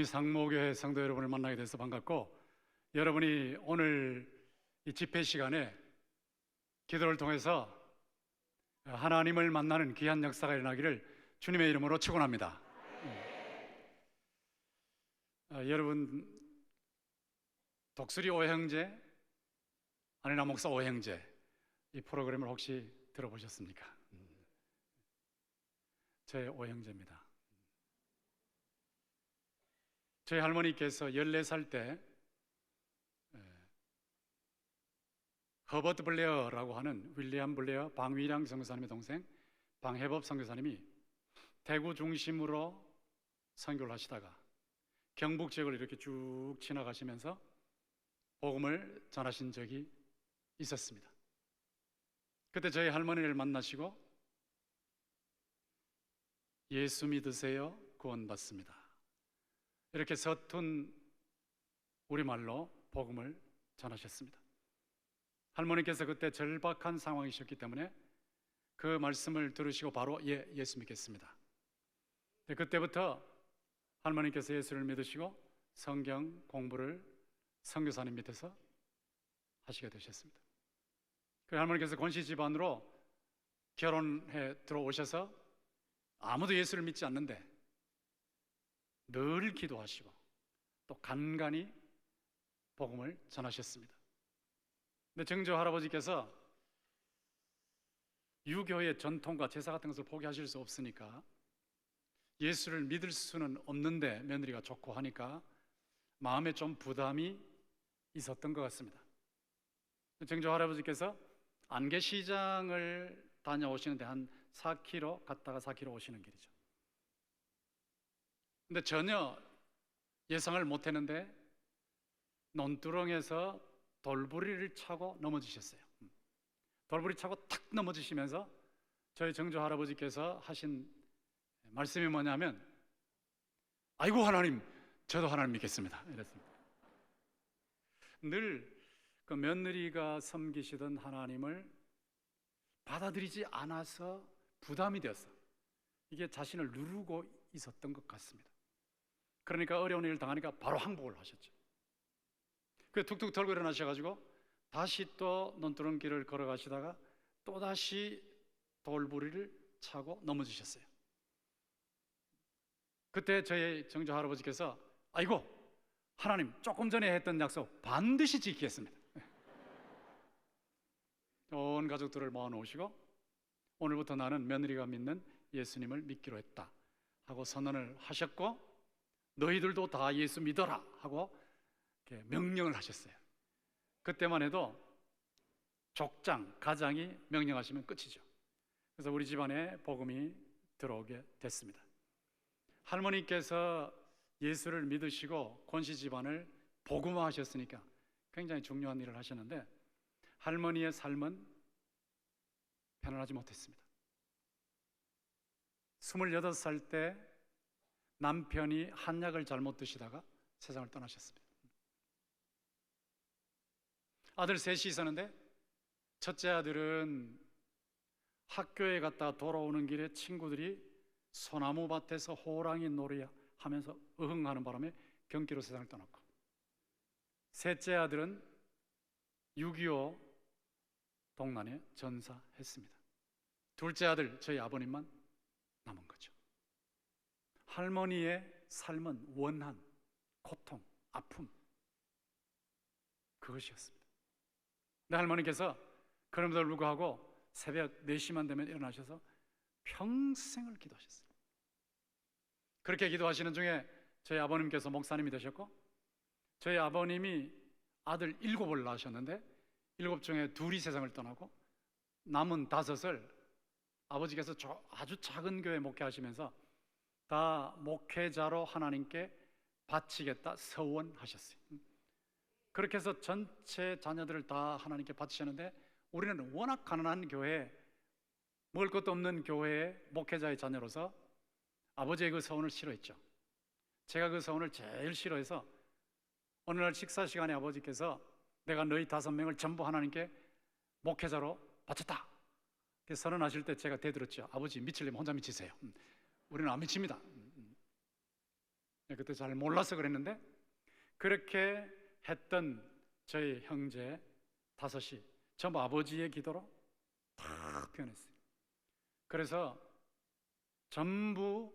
구미 상모교회 성도 여러분을 만나게 돼서 반갑고, 여러분이 오늘 이 집회 시간에 기도를 통해서 하나님을 만나는 귀한 역사가 일어나기를 주님의 이름으로 축원합니다. 여러분, 독수리 오형제, 안혜나 목사 오형제, 이 프로그램을 혹시 들어보셨습니까? 제 오형제입니다. 저희 할머니께서 14살 때 허버트 블레어라고 하는 윌리엄 블레어 방위량 선교사님의 동생 방해법 선교사님이 대구 중심으로 선교를 하시다가 경북 지역을 이렇게 쭉 지나가시면서 복음을 전하신 적이 있었습니다. 그때 저희 할머니를 만나시고 예수 믿으세요, 구원받습니다, 이렇게 서툰 우리말로 복음을 전하셨습니다. 할머니께서 그때 절박한 상황이셨기 때문에 그 말씀을 들으시고 바로 예수 믿겠습니다. 그때부터 할머니께서 예수를 믿으시고 성경 공부를 선교사님 밑에서 하시게 되셨습니다. 그 할머니께서 권씨 집안으로 결혼해 들어오셔서 아무도 예수를 믿지 않는데 늘 기도하시고 또 간간히 복음을 전하셨습니다. 근데 정조 할아버지께서 유교의 전통과 제사 같은 것을 포기하실 수 없으니까 예수를 믿을 수는 없는데 며느리가 좋고 하니까 마음에 좀 부담이 있었던 것 같습니다. 정조 할아버지께서 안개시장을 다녀오시는데 한 4km 갔다가 4km 오시는 길이죠. 근데 전혀 예상을 못했는데 논두렁에서 돌부리를 차고 넘어지셨어요. 돌부리 차고 탁 넘어지시면서 저희 정조 할아버지께서 하신 말씀이 뭐냐면, 아이고 하나님, 저도 하나님 믿겠습니다, 이랬습니다. 늘 그 며느리가 섬기시던 하나님을 받아들이지 않아서 부담이 되었어. 이게 자신을 누르고 있었던 것 같습니다. 그러니까 어려운 일을 당하니까 바로 항복을 하셨죠. 그 툭툭 털고 일어나셔가지고 다시 또 논두렁길을 걸어가시다가 또다시 돌부리를 차고 넘어지셨어요. 그때 저희 정조 할아버지께서 아이고 하나님, 조금 전에 했던 약속 반드시 지키겠습니다. 온 가족들을 모아놓으시고 오늘부터 나는 며느리가 믿는 예수님을 믿기로 했다 하고 선언을 하셨고, 너희들도 다 예수 믿어라 하고 명령을 하셨어요. 그때만 해도 족장, 가장이 명령하시면 끝이죠. 그래서 우리 집안에 복음이 들어오게 됐습니다. 할머니께서 예수를 믿으시고 권씨 집안을 복음화하셨으니까 굉장히 중요한 일을 하셨는데, 할머니의 삶은 편안하지 못했습니다. 28살 때 남편이 한약을 잘못 드시다가 세상을 떠나셨습니다. 아들 셋이 있었는데 첫째 아들은 학교에 갔다 돌아오는 길에 친구들이 소나무 밭에서 호랑이 놀이 하면서 어흥하는 바람에 경기로 세상을 떠났고, 셋째 아들은 6.25 동란에 전사했습니다. 둘째 아들 저희 아버님만 남은 거죠. 할머니의 삶은 원한, 고통, 아픔, 그것이었습니다. 근데 할머니께서 그럼에도 불구하고 새벽 4시만 되면 일어나셔서 평생을 기도하셨어요. 그렇게 기도하시는 중에 저희 아버님께서 목사님이 되셨고, 저희 아버님이 아들 7을 낳으셨는데 7 중에 2이 세상을 떠나고 남은 5을 아버지께서 아주 작은 교회 목회하시면서 다 목회자로 하나님께 바치겠다 서원하셨어요. 그렇게 해서 전체 자녀들을 다 하나님께 바치셨는데, 우리는 워낙 가난한 교회, 먹을 것도 없는 교회의 목회자의 자녀로서 아버지의 그 서원을 싫어했죠. 제가 그 서원을 제일 싫어해서 어느 날 식사 시간에 아버지께서 내가 너희 5명을 전부 하나님께 목회자로 바쳤다 선언하실 때 제가 대들었죠. 아버지, 미치려면 혼자 미치세요. 우리는 안 미칩니다. 그때 잘 몰라서 그랬는데 그렇게 했던 저희 형제 다섯이 전부 아버지의 기도로 다 변했어요. 그래서 전부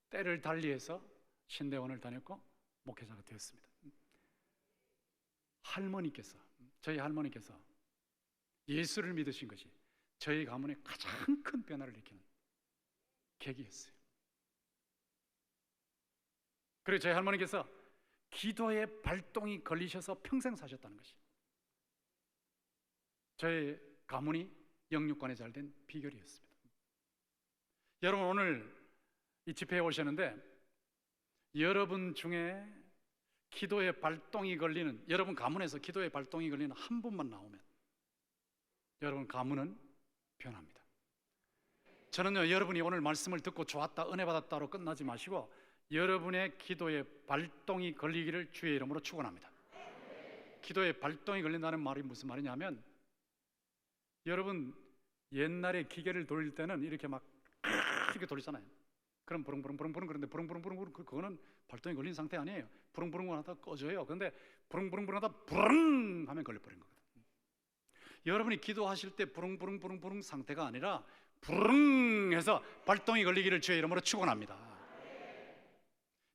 때를 달리해서 신대원을 다녔고 목회자가 되었습니다. 할머니께서, 저희 할머니께서 예수를 믿으신 것이 저희 가문의 가장 큰 변화를 일으키는 계기였어요. 그리고 저희 할머니께서 기도에 발동이 걸리셔서 평생 사셨다는 것이 저희 가문이 영육간에 잘 된 비결이었습니다. 여러분, 오늘 이 집회에 오셨는데 여러분 중에 기도에 발동이 걸리는, 여러분 가문에서 기도에 발동이 걸리는 한 분만 나오면 여러분 가문은 변합니다. 저는요, 여러분이 오늘 말씀을 듣고 좋았다, 은혜 받았다로 끝나지 마시고 여러분의 기도에 발동이 걸리기를 주의 이름으로 축원합니다. 기도에 발동이 걸린다는 말이 무슨 말이냐면, 여러분 옛날에 기계를 돌릴 때는 이렇게 막 이렇게 돌리잖아요. 그럼 부릉부릉부릉부릉, 그런데 부릉부릉부릉 그거는 발동이 걸린 상태 아니에요. 부릉부릉 하다 꺼져요. 그런데 부릉부릉부릉 하다 부릉 하면 걸려버린 거거든요. 여러분이 기도하실 때 부릉부릉부릉부릉 상태가 아니라 부릉 해서 발동이 걸리기를 주의 이름으로 축원합니다.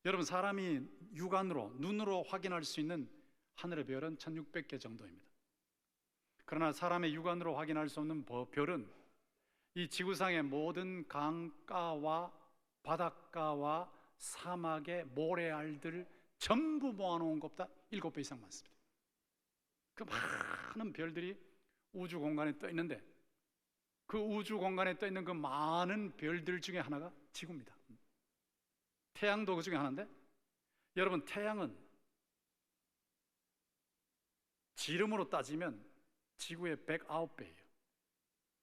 여러분, 사람이 육안으로 눈으로 확인할 수 있는 하늘의 별은 1600개 정도입니다. 그러나 사람의 육안으로 확인할 수 없는 별은 이 지구상의 모든 강가와 바닷가와 사막의 모래알들을 전부 모아놓은 것보다 7배 이상 많습니다. 그 많은 별들이 우주 공간에 떠 있는데 그 우주 공간에 떠 있는 그 많은 별들 중에 하나가 지구입니다. 태양도 그 중에 하나인데, 여러분 태양은 지름으로 따지면 지구의 109배예요.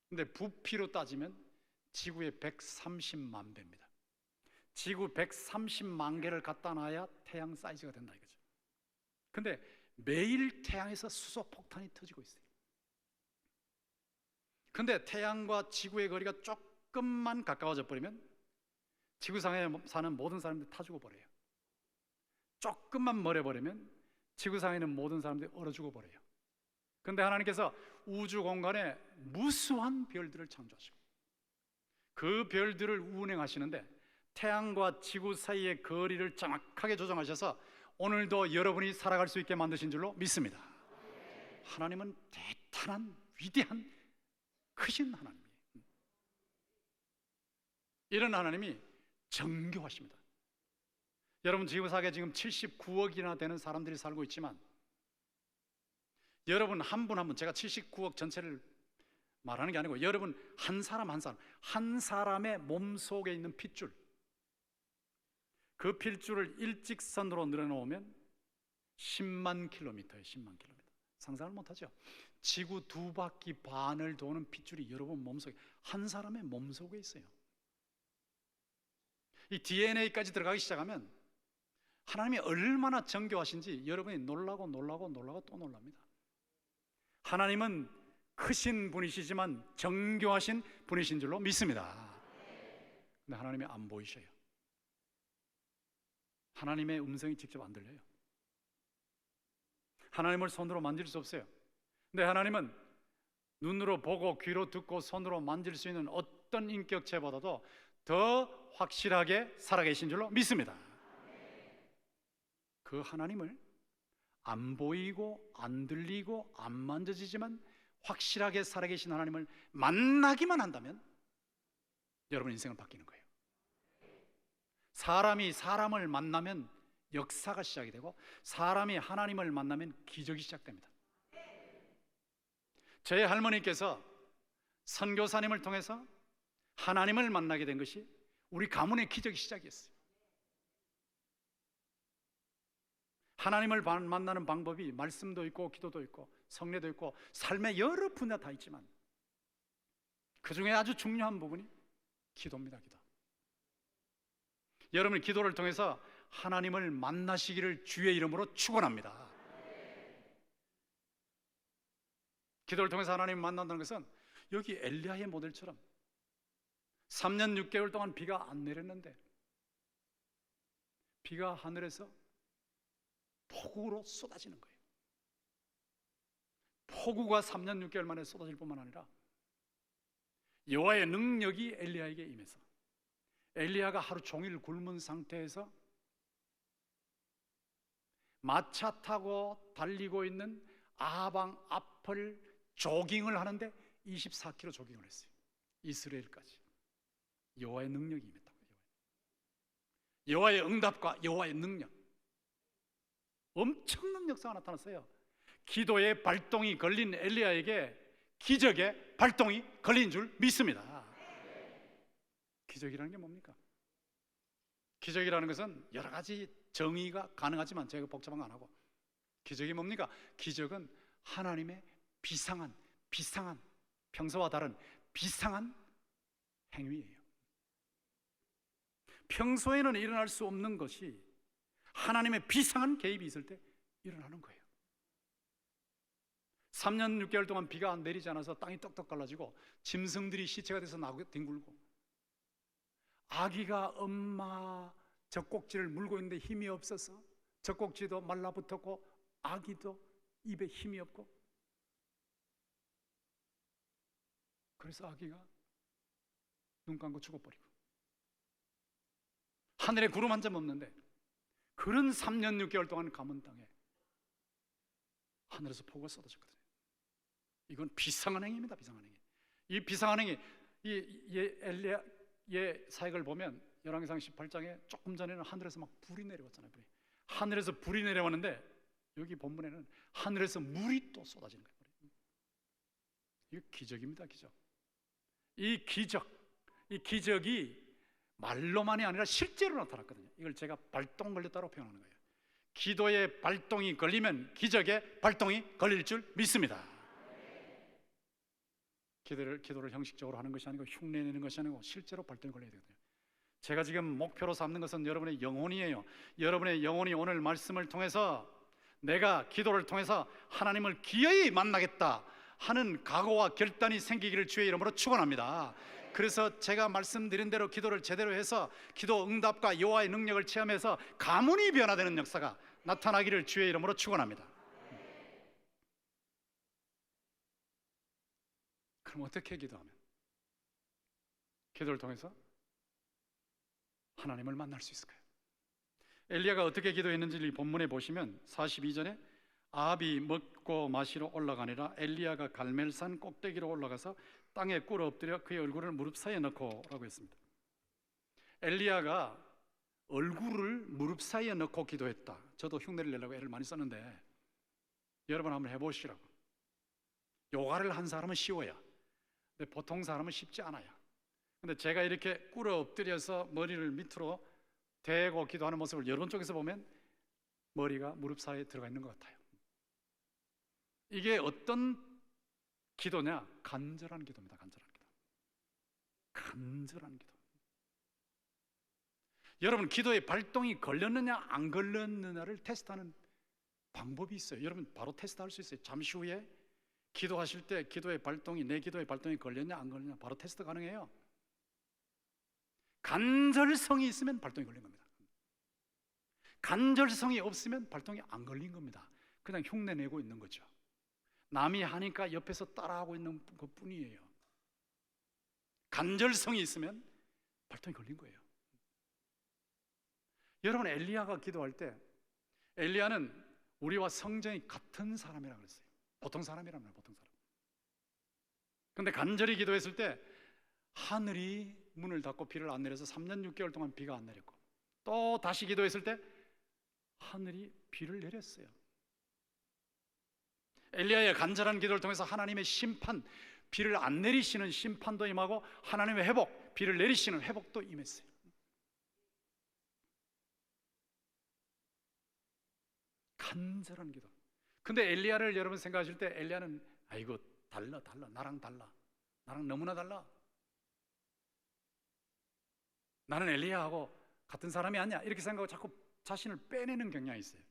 근데 부피로 따지면 지구의 130만 배입니다. 지구 130만 개를 갖다 놔야 태양 사이즈가 된다 이거죠. 근데 매일 태양에서 수소 폭탄이 터지고 있어요. 근데 태양과 지구의 거리가 조금만 가까워져 버리면 지구상에 사는 모든 사람들이 타 죽어버려요. 조금만 멀어버리면 지구상에 있는 모든 사람들이 얼어 죽어버려요. 그런데 하나님께서 우주 공간에 무수한 별들을 창조하시고 그 별들을 운행하시는데 태양과 지구 사이의 거리를 정확하게 조정하셔서 오늘도 여러분이 살아갈 수 있게 만드신 줄로 믿습니다. 하나님은 대단한 위대한 크신 하나님이에요. 이런 하나님이 정교하십니다. 여러분, 지구상에 지금 79억이나 되는 사람들이 살고 있지만 여러분 한 분 한 분, 제가 79억 전체를 말하는 게 아니고 여러분 한 사람 한 사람의 몸속에 있는 핏줄, 그 핏줄을 일직선으로 늘어놓으면 10만 킬로미터예요. 10만 킬로미터. 상상을 못하죠. 지구 2바퀴 반을 도는 핏줄이 여러분 몸속에, 한 사람의 몸속에 있어요. 이 DNA까지 들어가기 시작하면 하나님이 얼마나 정교하신지 여러분이 놀라고 또 놀랍니다. 하나님은 크신 분이시지만 정교하신 분이신 줄로 믿습니다. 근데 하나님이 안 보이셔요. 하나님의 음성이 직접 안 들려요. 하나님을 손으로 만질 수 없어요. 근데 하나님은 눈으로 보고 귀로 듣고 손으로 만질 수 있는 어떤 인격체보다도 더 확실하게 살아계신 줄로 믿습니다. 그 하나님을 안 보이고 안 들리고 안 만져지지만 확실하게 살아계신 하나님을 만나기만 한다면 여러분 인생은 바뀌는 거예요. 사람이 사람을 만나면 역사가 시작이 되고 사람이 하나님을 만나면 기적이 시작됩니다. 저희 할머니께서 선교사님을 통해서 하나님을 만나게 된 것이 우리 가문의 기적이 시작이었어요. 하나님을 만나는 방법이 말씀도 있고 기도도 있고 성례도 있고 삶의 여러 분야 다 있지만 그 중에 아주 중요한 부분이 기도입니다. 기도. 여러분이 기도를 통해서 하나님을 만나시기를 주의 이름으로 축원합니다. 기도를 통해서 하나님을 만난다는 것은 여기 엘리야의 모델처럼 3년 6개월 동안 비가 안 내렸는데 비가 하늘에서 폭우로 쏟아지는 거예요. 폭우가 3년 6개월 만에 쏟아질 뿐만 아니라 여호와의 능력이 엘리야에게 임해서 엘리야가 하루 종일 굶은 상태에서 마차 타고 달리고 있는 아방 앞을 조깅을 하는데 24km 조깅을 했어요. 이스라엘까지. 여호와의 능력이 임했다고요. 여호와의 응답과 여호와의 능력, 엄청난 역사가 나타났어요. 기도의 발동이 걸린 엘리야에게 기적의 발동이 걸린 줄 믿습니다. 기적이라는 게 뭡니까? 기적이라는 것은 여러 가지 정의가 가능하지만 제가 복잡한 거 안 하고, 기적이 뭡니까? 기적은 하나님의 비상한 평소와 다른 비상한 행위예요. 평소에는 일어날 수 없는 것이 하나님의 비상한 개입이 있을 때 일어나는 거예요. 3년 6개월 동안 비가 내리지 않아서 땅이 떡떡 갈라지고 짐승들이 시체가 돼서 나오게 뒹굴고, 아기가 엄마 젖꼭지를 물고 있는데 힘이 없어서 젖꼭지도 말라붙었고 아기도 입에 힘이 없고, 그래서 아기가 눈 감고 죽어버리고, 하늘에 구름 한 점 없는데 그런 3년 6개월 동안 가문 땅에 하늘에서 폭우가 쏟아졌거든요. 이건 비상한 행위입니다. 비상한 행위. 이 비상한 행위, 이 엘리야의 사역을 보면 열왕기상 18장에 조금 전에는 하늘에서 막 불이 내려왔잖아요. 하늘에서 불이 내려왔는데 여기 본문에는 하늘에서 물이 또 쏟아지는 거예요. 이거 기적입니다. 기적. 이 기적이 말로만이 아니라 실제로 나타났거든요. 이걸 제가 발동 걸렸다고 표현하는 거예요. 기도의 발동이 걸리면 기적의 발동이 걸릴 줄 믿습니다. 기도를 형식적으로 하는 것이 아니고 흉내내는 것이 아니고 실제로 발동이 걸려야 되거든요. 제가 지금 목표로 삼는 것은 여러분의 영혼이에요. 여러분의 영혼이 오늘 말씀을 통해서 내가 기도를 통해서 하나님을 기어이 만나겠다 하는 각오와 결단이 생기기를 주의 이름으로 축원합니다. 그래서 제가 말씀드린 대로 기도를 제대로 해서 기도 응답과 여호와의 능력을 체험해서 가문이 변화되는 역사가 나타나기를 주의 이름으로 축원합니다. 그럼 어떻게 기도하면? 기도를 통해서 하나님을 만날 수 있을까요? 엘리야가 어떻게 기도했는지를 본문에 보시면 42절에 아합이 먹고 마시러 올라가니라 엘리야가 갈멜산 꼭대기로 올라가서 땅에 꿇어 엎드려 그의 얼굴을 무릎 사이에 넣고 라고 했습니다. 엘리야가 얼굴을 무릎 사이에 넣고 기도했다. 저도 흉내를 내려고 애를 많이 썼는데 여러분 한번 해보시라고. 요가를 한 사람은 쉬워요. 근데 보통 사람은 쉽지 않아요. 근데 제가 이렇게 꿇어 엎드려서 머리를 밑으로 대고 기도하는 모습을 여러분 쪽에서 보면 머리가 무릎 사이에 들어가 있는 것 같아요. 이게 어떤 기도냐? 간절한 기도입니다. 간절한 기도. 여러분, 기도의 발동이 걸렸느냐 안 걸렸느냐를 테스트하는 방법이 있어요. 여러분 바로 테스트할 수 있어요. 잠시 후에 기도하실 때 내 기도의 발동이 걸렸냐 안 걸렸냐 바로 테스트 가능해요. 간절성이 있으면 발동이 걸린 겁니다. 간절성이 없으면 발동이 안 걸린 겁니다. 그냥 흉내내고 있는 거죠. 남이 하니까 옆에서 따라하고 있는 것뿐이에요. 간절성이 있으면 발동이 걸린 거예요. 여러분, 엘리야가 기도할 때 엘리야는 우리와 성정이 같은 사람이라고 그랬어요. 보통 사람이라면 보통 사람. 그런데 간절히 기도했을 때 하늘이 문을 닫고 비를 안 내려서 3년 6개월 동안 비가 안 내렸고, 또 다시 기도했을 때 하늘이 비를 내렸어요. 엘리야의 간절한 기도를 통해서 하나님의 심판, 비를 안 내리시는 심판도 임하고 하나님의 회복, 비를 내리시는 회복도 임했어요. 간절한 기도. 근데 엘리야를 여러분 생각하실 때 엘리야는 아이고 달라 나랑 너무나 달라, 나는 엘리야하고 같은 사람이 아니야 이렇게 생각하고 자꾸 자신을 빼내는 경향이 있어요.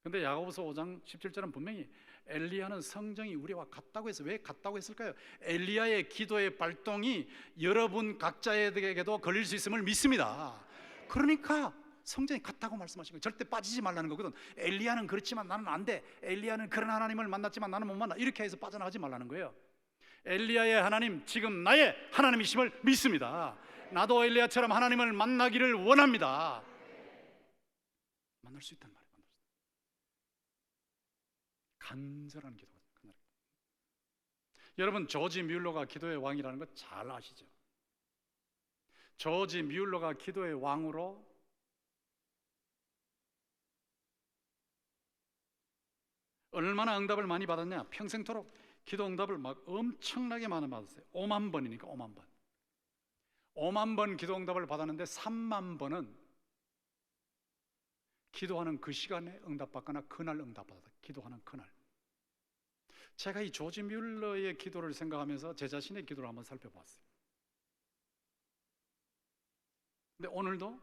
근데 야고보서 5장 17절은 분명히 엘리야는 성정이 우리와 같다고 해서, 왜 같다고 했을까요? 엘리야의 기도의 발동이 여러분 각자에게도 걸릴 수 있음을 믿습니다. 그러니까 성전이 같다고 말씀하신 거예요. 절대 빠지지 말라는 거거든. 엘리야는 그렇지만 나는 안 돼. 엘리야는 그런 하나님을 만났지만 나는 못 만나. 이렇게 해서 빠져나가지 말라는 거예요. 엘리야의 하나님, 지금 나의 하나님이심을 믿습니다. 나도 엘리야처럼 하나님을 만나기를 원합니다. 만날 수 있단 말이에요. 간절한 기도. 여러분, 조지 뮬러가 기도의 왕이라는 거 잘 아시죠? 조지 뮬러가 기도의 왕으로 얼마나 응답을 많이 받았냐? 평생토록 기도 응답을 막 엄청나게 많이 받았어요. 5만 번이니까 5만 번. 5만 번 기도 응답을 받았는데 3만 번은 기도하는 그 시간에 응답받거나 그날 응답받았다. 기도하는 그날. 제가 이 조지 뮬러의 기도를 생각하면서 제 자신의 기도를 한번 살펴봤어요. 근데 오늘도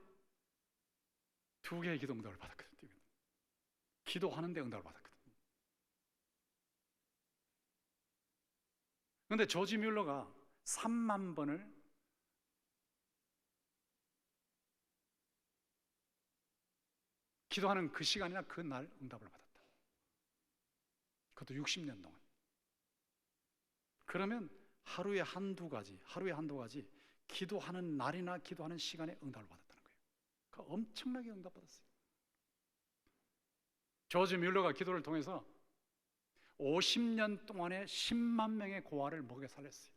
2개의 기도 응답을 받았거든요. 기도하는데 응답을 받았거든요. 그런데 조지 뮬러가 3만 번을 기도하는 그 시간이나 그 날 응답을 받았다. 그것도 60년 동안. 그러면 하루에 한두 가지 기도하는 날이나 기도하는 시간에 응답을 받았다는 거예요. 그 엄청나게 응답받았어요. 조지 뮬러가 기도를 통해서 50년 동안에 10만 명의 고아를 먹여 살렸어요.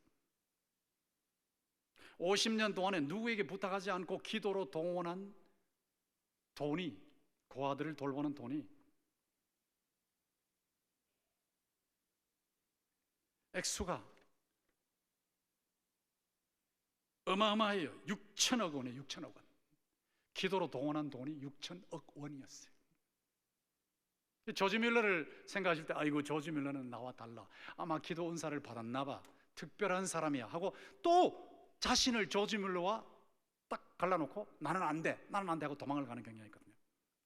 50년 동안에 누구에게 부탁하지 않고 기도로 동원한 돈이, 고아들을 돌보는 돈이 액수가 어마어마해요. 6천억 원이에요. 6천억 원. 기도로 동원한 돈이 6천억 원이었어요. 조지 뮬러를 생각하실 때 아이고 조지 뮬러는 나와 달라. 아마 기도 은사를 받았나 봐. 특별한 사람이야 하고 또 자신을 조지 뮬러와 딱 갈라놓고 나는 안 돼 하고 도망을 가는 경향이 있거든요.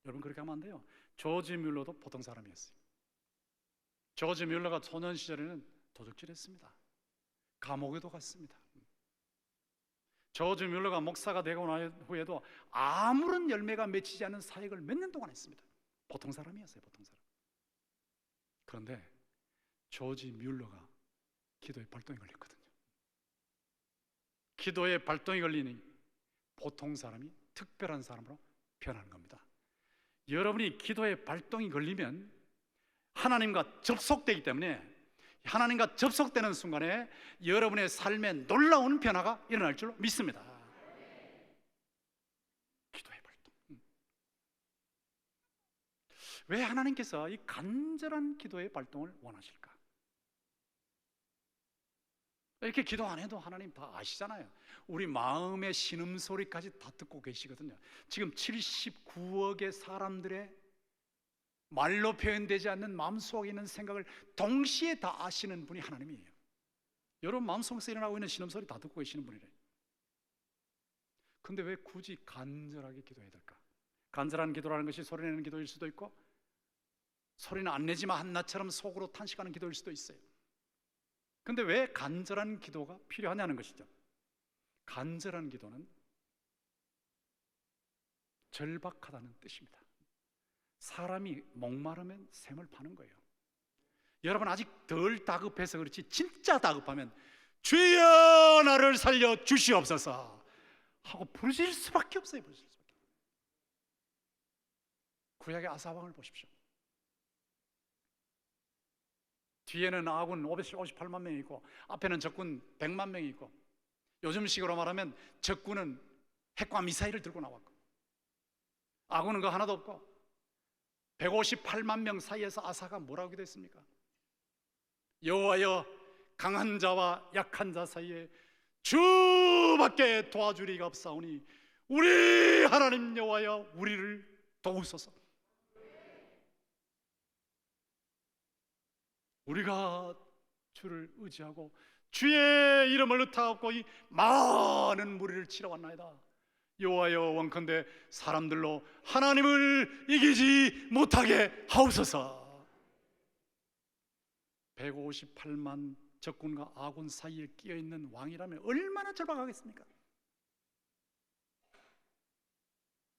여러분 그렇게 하면 안 돼요. 조지 뮬러도 보통 사람이었어요. 조지 뮬러가 소년 시절에는 도둑질했습니다. 감옥에도 갔습니다. 조지 뮬러가 목사가 되고 난 후에도 아무런 열매가 맺히지 않은 사역을 몇 년 동안 했습니다. 보통 사람이었어요. 보통 사람. 그런데 조지 뮬러가 기도에 발동이 걸렸거든요. 기도에 발동이 걸리니 보통 사람이 특별한 사람으로 변하는 겁니다. 여러분이 기도에 발동이 걸리면 하나님과 접속되기 때문에 하나님과 접속되는 순간에 여러분의 삶에 놀라운 변화가 일어날 줄 믿습니다. 기도의 발동. 왜 하나님께서 이 간절한 기도의 발동을 원하실까? 이렇게 기도 안 해도 하나님 다 아시잖아요. 우리 마음의 신음소리까지 다 듣고 계시거든요. 지금 79억의 사람들의 말로 표현되지 않는 마음속에 있는 생각을 동시에 다 아시는 분이 하나님이에요. 여러분 마음속에서 일어나고 있는 신음소리 다 듣고 계시는 분이래요. 근데 왜 굳이 간절하게 기도해야 될까? 간절한 기도라는 것이 소리내는 기도일 수도 있고 소리는 안 내지만 한나처럼 속으로 탄식하는 기도일 수도 있어요. 근데 왜 간절한 기도가 필요하냐는 것이죠. 간절한 기도는 절박하다는 뜻입니다. 사람이 목마르면 샘을 파는 거예요. 여러분 아직 덜 다급해서 그렇지 진짜 다급하면 주여 나를 살려 주시옵소서 하고 부르실 수밖에 없어요. 부르실 수밖에. 구약의 아사왕을 보십시오. 뒤에는 아군 558만 명이 있고 앞에는 적군 100만 명이 있고 요즘식으로 말하면 적군은 핵과 미사일을 들고 나왔고 아군은 그거 하나도 없고 158만 명 사이에서 아사가 뭐라고 기도했습니까? 여호와여 강한 자와 약한 자 사이에 주밖에 도와주리가 없사오니 우리 하나님 여호와여 우리를 도우소서. 우리가 주를 의지하고 주의 이름을 의탁하고 이 많은 무리를 치러 왔나이다. 여호와여 원컨대 사람들로 하나님을 이기지 못하게 하옵소서. 158만 적군과 아군 사이에 끼어있는 왕이라면 얼마나 절박하겠습니까?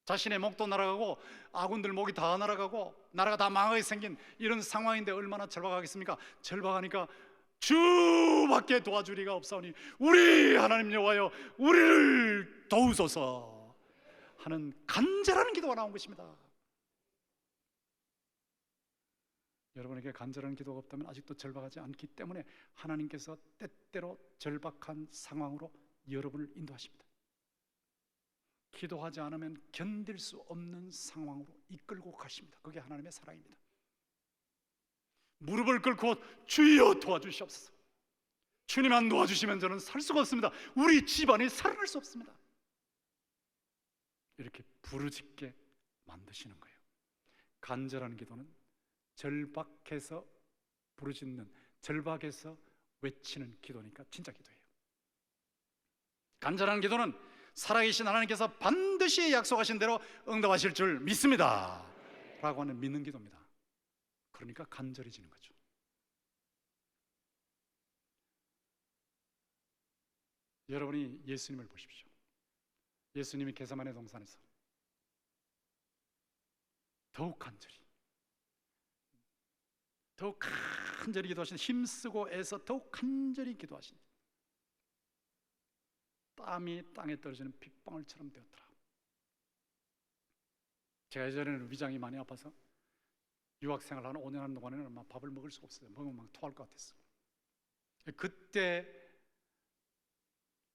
자신의 목도 날아가고 아군들 목이 다 날아가고 나라가 다 망하게 생긴 이런 상황인데 얼마나 절박하겠습니까? 절박하니까 주밖에 도와주리가 없사오니 우리 하나님 여호와여 우리를 도우소서 하는 간절한 기도가 나온 것입니다. 여러분에게 간절한 기도가 없다면 아직도 절박하지 않기 때문에 하나님께서 때때로 절박한 상황으로 여러분을 인도하십니다. 기도하지 않으면 견딜 수 없는 상황으로 이끌고 가십니다. 그게 하나님의 사랑입니다. 무릎을 꿇고 주여 도와주시옵소서. 주님 안 도와주시면 저는 살 수가 없습니다. 우리 집안이 살아날 수 없습니다. 이렇게 부르짖게 만드시는 거예요. 간절한 기도는 절박해서 부르짖는, 절박해서 외치는 기도니까 진짜 기도예요. 간절한 기도는 살아계신 하나님께서 반드시 약속하신 대로 응답하실 줄 믿습니다 라고 하는 믿는 기도입니다. 그러니까 간절해지는 거죠. 여러분이 예수님을 보십시오. 예수님이 겟세마네 동산에서 더욱 간절히 기도하신, 힘쓰고 애써 더욱 간절히 기도하신, 땀이 땅에 떨어지는 빗방울처럼 되었더라. 제가 예전에는 위장이 많이 아파서 유학생활 한 5년 하는 동안에는 막 밥을 먹을 수가 없어요. 먹으면 막 토할 것 같았어요. 그때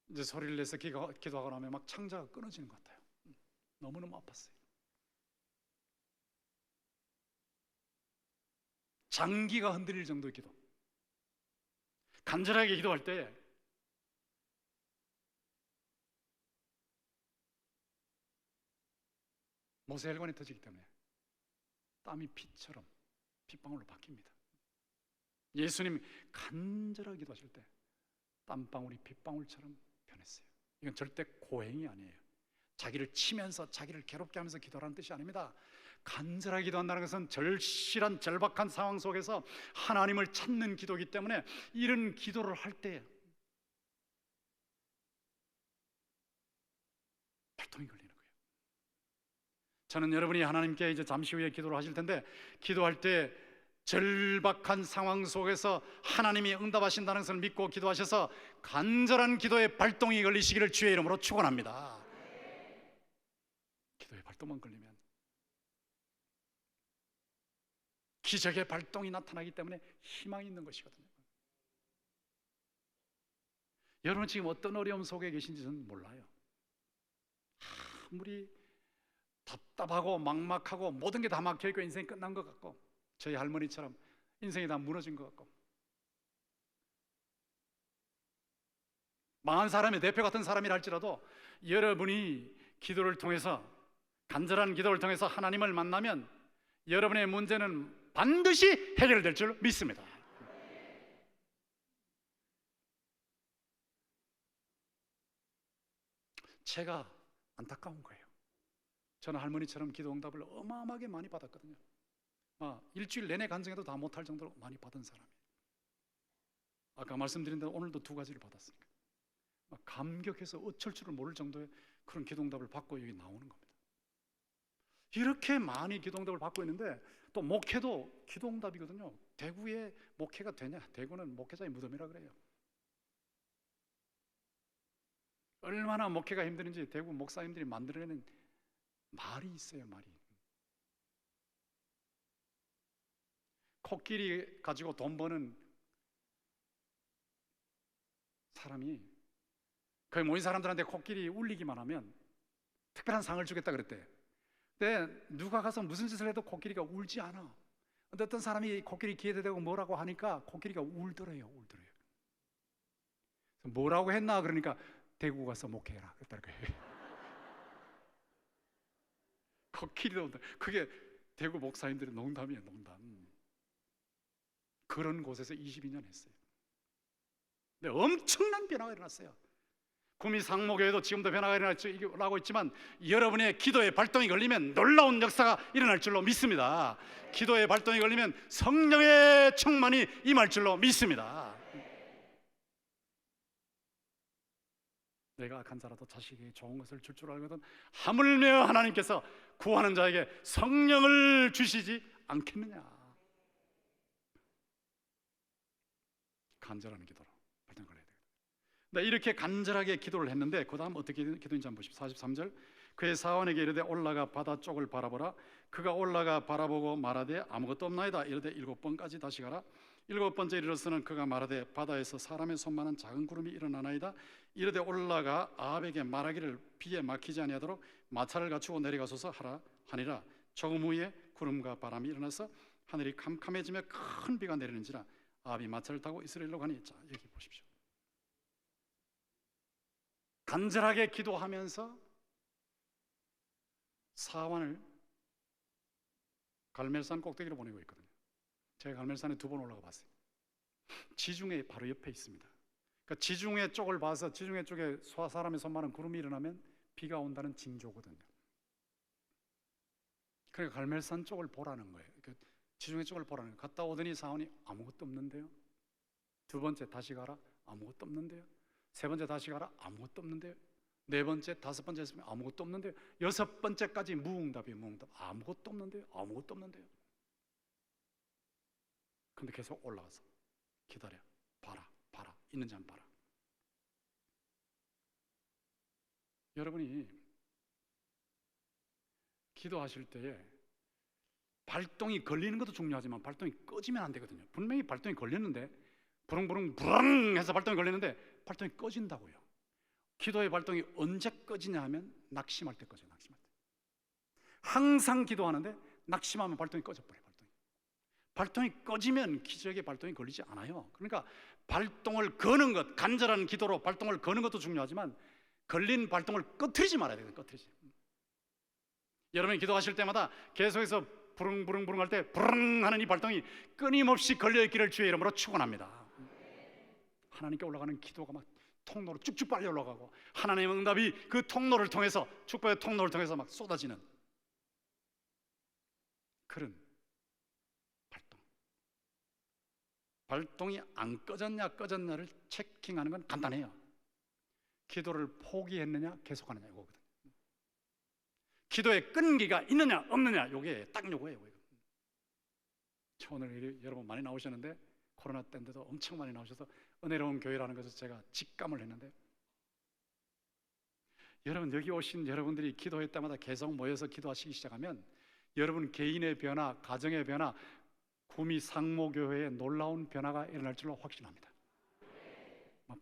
이제 소리를 내서 기도하고 나면 막 창자가 끊어지는 것 같아요. 너무너무 아팠어요. 장기가 흔들릴 정도의 기도. 간절하게 기도할 때 모세혈관이 터지기 때문에 땀이 피처럼 핏방울로 바뀝니다. 예수님 간절하게 기도하실 때 땀방울이 핏방울처럼 변했어요. 이건 절대 고행이 아니에요. 자기를 치면서 자기를 괴롭게 하면서 기도하는 뜻이 아닙니다. 간절하게 기도한다는 것은 절실한 절박한 상황 속에서 하나님을 찾는 기도이기 때문에 이런 기도를 할 때 발동이 걸리는 거예요. 저는 여러분이 하나님께 이제 잠시 후에 기도를 하실 텐데, 기도할 때 절박한 상황 속에서 하나님이 응답하신다는 것을 믿고 기도하셔서 간절한 기도의 발동이 걸리시기를 주의 이름으로 축원합니다. 기도의 발동만 걸리면 기적의 발동이 나타나기 때문에 희망이 있는 것이거든요. 여러분 지금 어떤 어려움 속에 계신지 저는 몰라요. 아무리 답답하고 막막하고 모든 게 다 막혀있고 인생이 끝난 것 같고, 저희 할머니처럼 인생이 다 무너진 것 같고, 망한 사람의 대표 같은 사람이라 할지라도 여러분이 기도를 통해서, 간절한 기도를 통해서 하나님을 만나면 여러분의 문제는 반드시 해결될 줄 믿습니다. 제가 안타까운 거예요. 저는 할머니처럼 기도 응답을 어마어마하게 많이 받았거든요. 일주일 내내 간증해도 다 못할 정도로 많이 받은 사람이에요. 아까 말씀드린 대로 오늘도 2가지를 받았으니까 감격해서 어쩔 줄을 모를 정도의 그런 기도 응답을 받고 여기 나오는 겁니다. 이렇게 많이 기도 응답을 받고 있는데 또 목회도 기도 응답이거든요. 대구에 목회가 되냐? 대구는 목회자의 무덤이라 그래요. 얼마나 목회가 힘드는지 대구 목사님들이 만들어내는 말이 있어요. 말이. 코끼리 가지고 돈 버는 사람이 거기 모인 사람들한테 코끼리 울리기만 하면 특별한 상을 주겠다 그랬대. 근데 누가 가서 무슨 짓을 해도 코끼리가 울지 않아. 근데 어떤 사람이 코끼리 귀에다 대고 뭐라고 하니까 코끼리가 울더래요. 뭐라고 했나 그러니까 대구 가서 목회해라 그랬다는 거예요. 코끼리도, 그게 대구 목사님들의 농담이에요. 농담. 그런 곳에서 22년 했어요. 근데 엄청난 변화가 일어났어요. 구미 상목교회도 지금도 변화가 일어나고 있지만 여러분의 기도의 발동이 걸리면 놀라운 역사가 일어날 줄로 믿습니다. 기도의 발동이 걸리면 성령의 충만이 임할 줄로 믿습니다. 내가 악한 자라도 자식에게 좋은 것을 줄 줄 알거든 하물며 하나님께서 구하는 자에게 성령을 주시지 않겠느냐. 간절한 기도로 발전 걸어야 되거든요. 네, 이렇게 간절하게 기도를 했는데 그 다음 어떻게 기도인지 한번 보십시오. 43절 그의 사원에게 이르되 올라가 바다 쪽을 바라보라. 그가 올라가 바라보고 말하되 아무것도 없나이다. 이르되 7번까지 다시 가라. 7번째 이르러서는 그가 말하되 바다에서 사람의 손만한 작은 구름이 일어나나이다. 이르되 올라가 아합에게 말하기를 비에 막히지 아니하도록 마차를 갖추고 내려가소서 하라 하니라. 조금 후에 구름과 바람이 일어나서 하늘이 캄캄해지며 큰 비가 내리는지라. 아합이 마차를 타고 이스라엘로 가니. 자, 여기 보십시오. 간절하게 기도하면서 사환을 갈멜산 꼭대기로 보내고 있거든요. 제가 갈멜산에 2번 올라가 봤어요. 지중해 바로 옆에 있습니다. 그러니까 지중해 쪽을 봐서 지중해 쪽에 사람의 손만한 구름이 일어나면 비가 온다는 징조거든요. 그러니까 갈멜산 쪽을 보라는 거예요. 지중해 쪽을 보라는 거예요. 갔다 오더니 사원이 아무것도 없는데요. 2번째 다시 가라. 아무것도 없는데요. 3번째 다시 가라. 아무것도 없는데요. 4번째, 5번째 했으면 아무것도 없는데요. 6번째까지 무응답이에요. 무응답. 아무것도 없는데요. 아무것도 없는데요. 근데 계속 올라가서 기다려. 봐라. 있는지 안 봐라. 여러분이 기도하실 때에 발동이 걸리는 것도 중요하지만 발동이 꺼지면 안 되거든요. 분명히 발동이 걸렸는데 부릉부릉 해서 발동이 걸리는데 발동이 꺼진다고요. 기도의 발동이 언제 꺼지냐 하면 낙심할 때 꺼져요. 낙심할 때. 항상 기도하는데 낙심하면 발동이 꺼져버려요. 발동이 꺼지면 기적의 발동이 걸리지 않아요. 그러니까 발동을 거는 것, 간절한 기도로 발동을 거는 것도 중요하지만 걸린 발동을 꺼트리지 말아야 돼요. 꺼트리지. 여러분이 기도하실 때마다 계속해서 부릉부릉 할 때 부릉 하는 이 발동이 끊임없이 걸려있기를 주의 이름으로 축원합니다. 하나님께 올라가는 기도가 막 통로로 쭉쭉 빨리 올라가고 하나님의 응답이 그 통로를 통해서 축복의 통로를 통해서 막 쏟아지는 그런 발동이 안 꺼졌냐를 체킹하는 건 간단해요. 기도를 포기했느냐 계속하느냐 이거거든요. 기도의 끈기가 있느냐 없느냐 이게 딱 요거예요. 오늘 여러분 많이 나오셨는데 코로나 때인데도 엄청 많이 나오셔서 은혜로운 교회라는 것을 제가 직감을 했는데 여러분 여기 오신 여러분들이 기도할 때마다 계속 모여서 기도하시기 시작하면 여러분 개인의 변화, 가정의 변화, 구미 상모교회에 놀라운 변화가 일어날 줄로 확신합니다.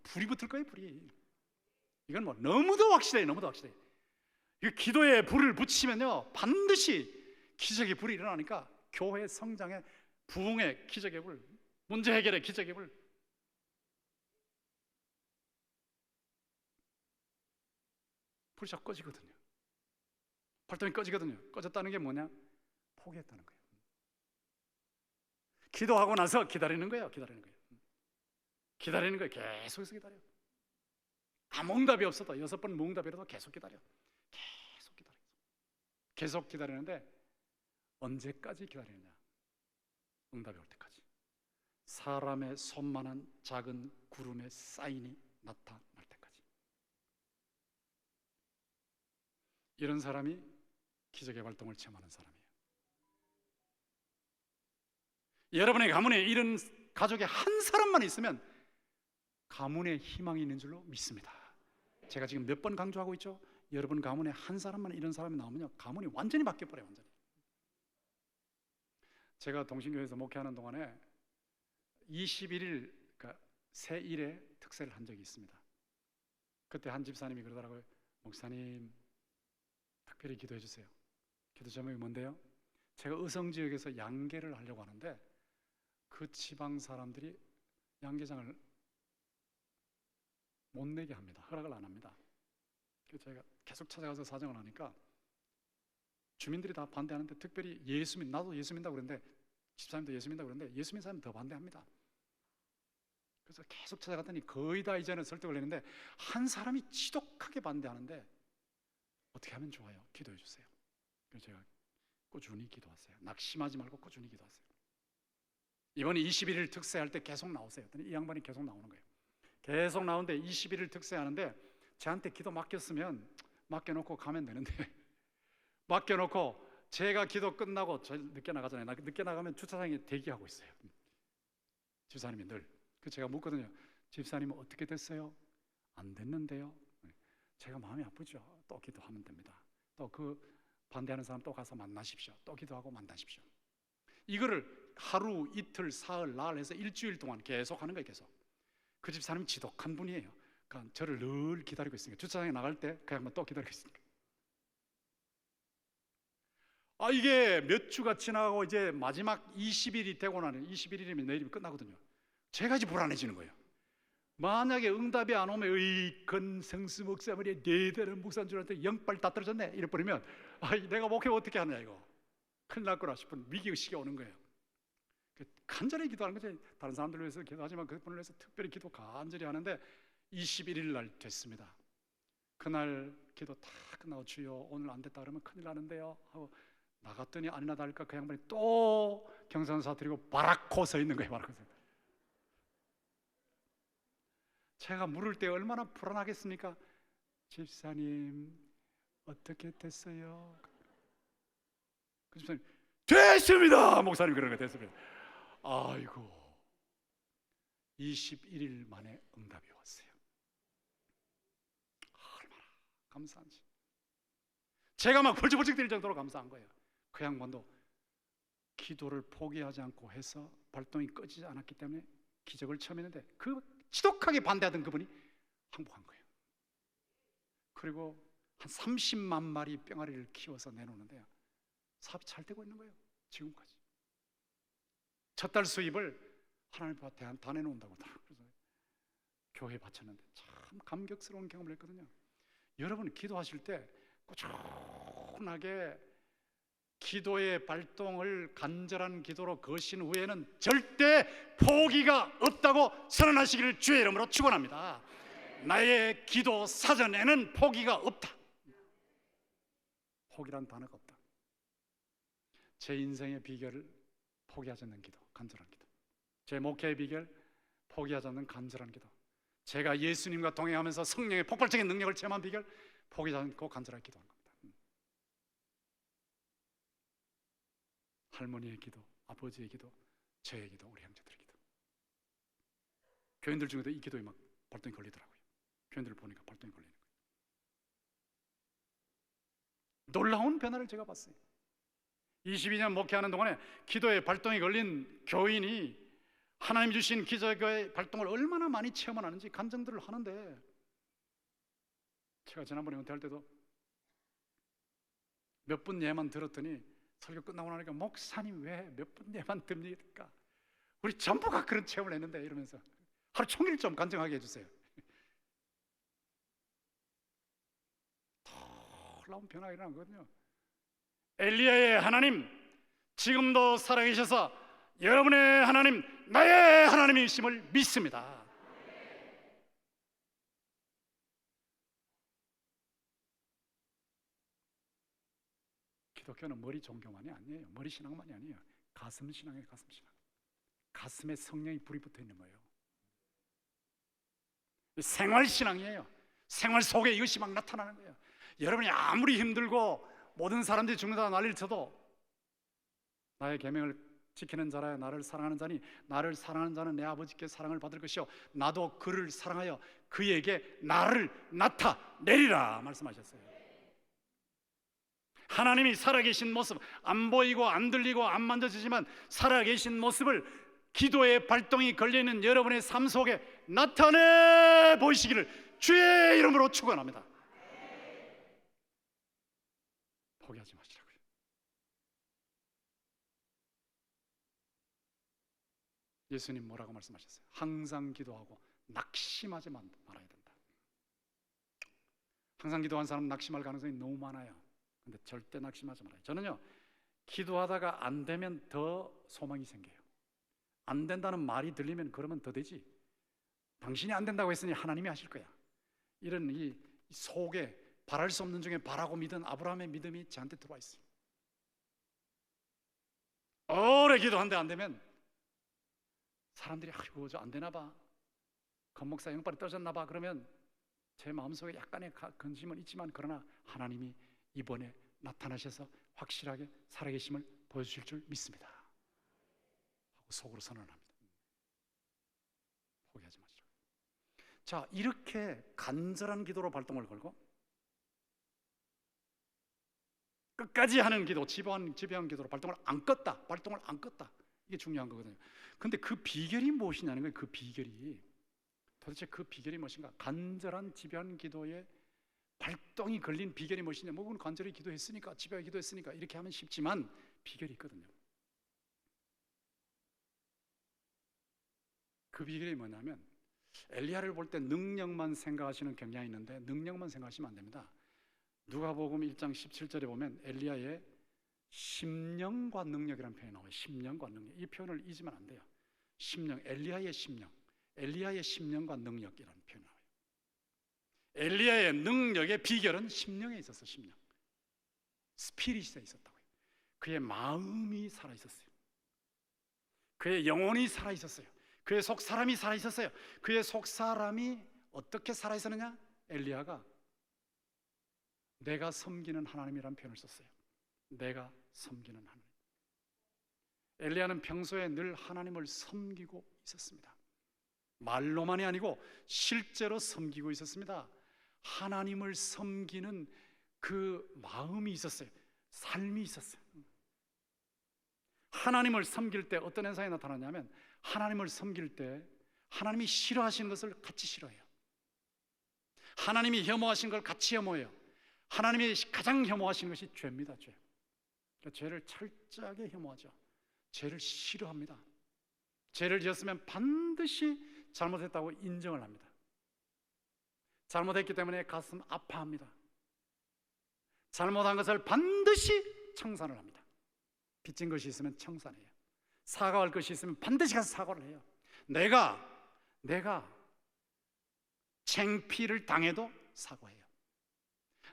불이 붙을 거예요. 불이. 이건 뭐 너무도 확실해요. 너무도 확실해요. 이 기도에 불을 붙이면요 반드시 기적의 불이 일어나니까 교회 성장의 부흥의 기적의 불, 문제 해결의 기적의 불. 불이 자꾸 꺼지거든요. 발동이 꺼지거든요. 꺼졌다는 게 뭐냐? 포기했다는 거예요. 기도하고 나서 기다리는 거예요. 기다리는 거예요. 계속해서 기다려요. 아무 응답이 없어도 6번 무응답이라도 계속 기다려. 계속 기다리는데 언제까지 기다리느냐? 응답이 올 때까지. 사람의 손만한 작은 구름의 사인이 나타날 때까지. 이런 사람이 기적의 활동을 체험하는 사람이에요. 여러분의 가문에 이런 가족의 한 사람만 있으면 가문에 희망이 있는 줄로 믿습니다. 제가 지금 몇 번 강조하고 있죠? 여러분 가문에 한 사람만 이런 사람이 나오면요 가문이 완전히 바뀌어버려요. 완전히. 제가 동신교회에서 목회하는 동안에 21일 그러니까 새일에 특세를 한 적이 있습니다. 그때 한 집사님이 그러더라고요. 목사님 특별히 기도해 주세요. 기도 제목이 뭔데요? 제가 의성지역에서 양계를 하려고 하는데 그 지방 사람들이 양계장을 못 내게 합니다. 허락을 안 합니다. 그래서 제가 계속 찾아가서 사정을 하니까 주민들이 다 반대하는데 특별히 나도 예수 믿는다고 그러는데 집사님도 예수 믿는다고 그러는데 예수 믿는 사람은 더 반대합니다. 그래서 계속 찾아갔더니 거의 다 이제는 설득을 했는데 한 사람이 지독하게 반대하는데 어떻게 하면 좋아요? 기도해 주세요. 그래서 제가 꾸준히 기도하세요. 낙심하지 말고 꾸준히 기도하세요. 이번에 21일 특세할 때 계속 나오세요. 이 양반이 계속 나오는 거예요. 계속 나오는데 21일 특세하는데 저한테 기도 맡겼으면 맡겨놓고 가면 되는데 맡겨놓고 제가 기도 끝나고 저 늦게 나가잖아요. 늦게 나가면 주차장에 대기하고 있어요. 집사님이 늘. 그 제가 묻거든요. 집사님은 어떻게 됐어요? 안 됐는데요. 제가 마음이 아프죠. 또 기도하면 됩니다. 또 그 반대하는 사람 또 가서 만나십시오. 또 기도하고 만나십시오. 이거를 하루, 이틀, 사흘, 나흘 해서 일주일 동안 계속 하는 거예요. 계속. 그 집사람이 지독한 분이에요. 그러니까 저를 늘 기다리고 있으니까 주차장에 나갈 때 그 양반 또 기다리고 있으니까. 이게 몇 주가 지나가고 이제 마지막 20일이 되고 나면 21일이면 내일이면 끝나거든요. 제가 이제 불안해지는 거예요. 만약에 응답이 안 오면 건성수 목사 말이야, 대단한 목사인 줄 알았더니 영빨 다 떨어졌네 이래버리면 내가 목회 어떻게 하냐 이거 큰일 날 거라 싶은 위기의식이 오는 거예요. 간절히 기도하는 거지. 다른 사람들을 위해서 기도하지만 그분을 위해서 특별히 기도 간절히 하는데 21일 날 됐습니다. 그날 기도 다 끝나고 주여 오늘 안 됐다 그러면 큰일 나는데요 하고 나갔더니 아니나 다를까 그 양반이 또 경산사 드리고 바라코 서 있는 거예요. 바라코 서. 제가 물을 때 얼마나 불안하겠습니까? 집사님 어떻게 됐어요? 그 집사님 됐습니다. 목사님 그런 거 됐습니다. 아이고 21일 만에 응답이 왔어요. 얼마나 감사한지. 제가 막 벌쩍벌쩍 뛸 정도로 감사한 거예요. 그 양반도 기도를 포기하지 않고 해서 발동이 꺼지지 않았기 때문에 기적을 처음 했는데 그 지독하게 반대하던 그분이 항복한 거예요. 그리고 한 30만 마리 병아리를 키워서 내놓는데요, 사업이 잘 되고 있는 거예요. 지금까지 첫 달 수입을 하나님 밭에 다 내놓는다고 그래서 교회에 바쳤는데 참 감격스러운 경험을 했거든요. 여러분 기도하실 때 꾸준하게 기도의 발동을 간절한 기도로 거신 후에는 절대 포기가 없다고 선언하시기를 주의 이름으로 축원합니다. 나의 기도 사전에는 포기가 없다. 포기란 단어가 없다. 제 인생의 비결을 포기하지 않는 기도, 간절한 기도. 제 목회의 비결, 포기하지 않는 간절한 기도. 제가 예수님과 동행하면서 성령의 폭발적인 능력을 체험한 비결, 포기하지 않고 간절하게 기도한 겁니다. 할머니의 기도, 아버지의 기도, 저의 기도, 우리 형제들의 기도. 교인들 중에도 이 기도에 막 발동이 걸리더라고요. 교인들을 보니까 발동이 걸리는 거예요. 놀라운 변화를 제가 봤어요. 22년 목회하는 동안에 기도에 발동이 걸린 교인이 하나님 주신 기적의 발동을 얼마나 많이 체험하는지 간증들을 하는데, 제가 지난번에 은퇴할 때도 몇 분 예만 들었더니 설교 끝나고 나니까 목사님 왜 몇 분 예만 듭니까? 우리 전부가 그런 체험을 했는데 이러면서 하루 종일 좀 간증하게 해주세요. 놀라운 변화가 일어난 거거든요. 엘리야의 하나님 지금도 살아계셔서 여러분의 하나님 나의 하나님이심을 믿습니다. 기독교는 머리 종교만이 아니에요. 머리 신앙만이 아니에요. 가슴 신앙이에요. 가슴 신앙. 가슴에 성령이 불이 붙어 있는 거예요. 생활 신앙이에요. 생활 속에 이것이 막 나타나는 거예요. 여러분이 아무리 힘들고 모든 사람들이 죽는다 난리를 쳐도 나의 계명을 지키는 자라 나를 사랑하는 자니 나를 사랑하는 자는 내 아버지께 사랑을 받을 것이요 나도 그를 사랑하여 그에게 나를 나타내리라 말씀하셨어요. 하나님이 살아계신 모습, 안 보이고 안 들리고 안 만져지지만 살아계신 모습을 기도의 발동이 걸려있는 여러분의 삶 속에 나타내 보이시기를 주의 이름으로 축원합니다. 포기하지 마시라고요. 예수님 뭐라고 말씀하셨어요? 항상 기도하고 낙심하지 말아야 된다. 항상 기도한 사람은 낙심할 가능성이 너무 많아요. 근데 절대 낙심하지 말아요. 저는요, 기도하다가 안 되면 더 소망이 생겨요. 안 된다는 말이 들리면 그러면 더 되지. 당신이 안 된다고 했으니 하나님이 하실 거야. 이런 이 속에 바랄 수 없는 중에 바라고 믿은 아브라함의 믿음이 저한테 들어와 있어요. 오래 기도한데 안 되면 사람들이 아이고 저 안 되나 봐, 권 목사 영빨이 떨어졌나 봐 그러면 제 마음속에 약간의 근심은 있지만 그러나 하나님이 이번에 나타나셔서 확실하게 살아계심을 보여주실 줄 믿습니다 하고 속으로 선언합니다. 포기하지 마시라. 자, 이렇게 간절한 기도로 발동을 걸고 끝까지 하는 기도, 지배한 기도로 발동을 안 껐다. 이게 중요한 거거든요. 근데 그 비결이 무엇이냐는 거예요. 그 비결이 도대체 그 비결이 무엇인가? 간절한 지배한 기도에 발동이 걸린 비결이 무엇이냐? 뭐 그건 간절히 기도했으니까, 지배하게 기도했으니까 이렇게 하면 쉽지만 비결이 있거든요. 그 비결이 뭐냐면 엘리야를 볼 때 능력만 생각하시는 경향이 있는데 능력만 생각하시면 안 됩니다. 누가복음 1장 17절에 보면 엘리야의 심령과 능력이라는 표현이 나와요. 심령과 능력. 이 표현을 잊으면 안 돼요. 심령, 엘리야의 심령, 엘리야의 심령과 능력이라는 표현이 나와요. 엘리야의 능력의 비결은 심령에 있었어. 심령, 스피릿에 있었다고요. 그의 마음이 살아있었어요. 그의 영혼이 살아있었어요. 그의 속 사람이 살아있었어요. 그의 속 사람이 어떻게 살아있었느냐? 엘리야가 내가 섬기는 하나님이라는 표현을 썼어요. 내가 섬기는 하나님. 엘리야는 평소에 늘 하나님을 섬기고 있었습니다. 말로만이 아니고 실제로 섬기고 있었습니다. 하나님을 섬기는 그 마음이 있었어요. 삶이 있었어요. 하나님을 섬길 때 어떤 현상이 나타나냐면 하나님을 섬길 때 하나님이 싫어하시는 것을 같이 싫어해요. 하나님이 혐오하신 걸 같이 혐오해요. 하나님이 가장 혐오하시는 것이 죄입니다. 죄. 그러니까 죄를 철저하게 혐오하죠. 죄를 싫어합니다. 죄를 지었으면 반드시 잘못했다고 인정을 합니다. 잘못했기 때문에 가슴 아파합니다. 잘못한 것을 반드시 청산을 합니다. 빚진 것이 있으면 청산해요. 사과할 것이 있으면 반드시 가서 사과를 해요. 내가 창피를 당해도 사과해요.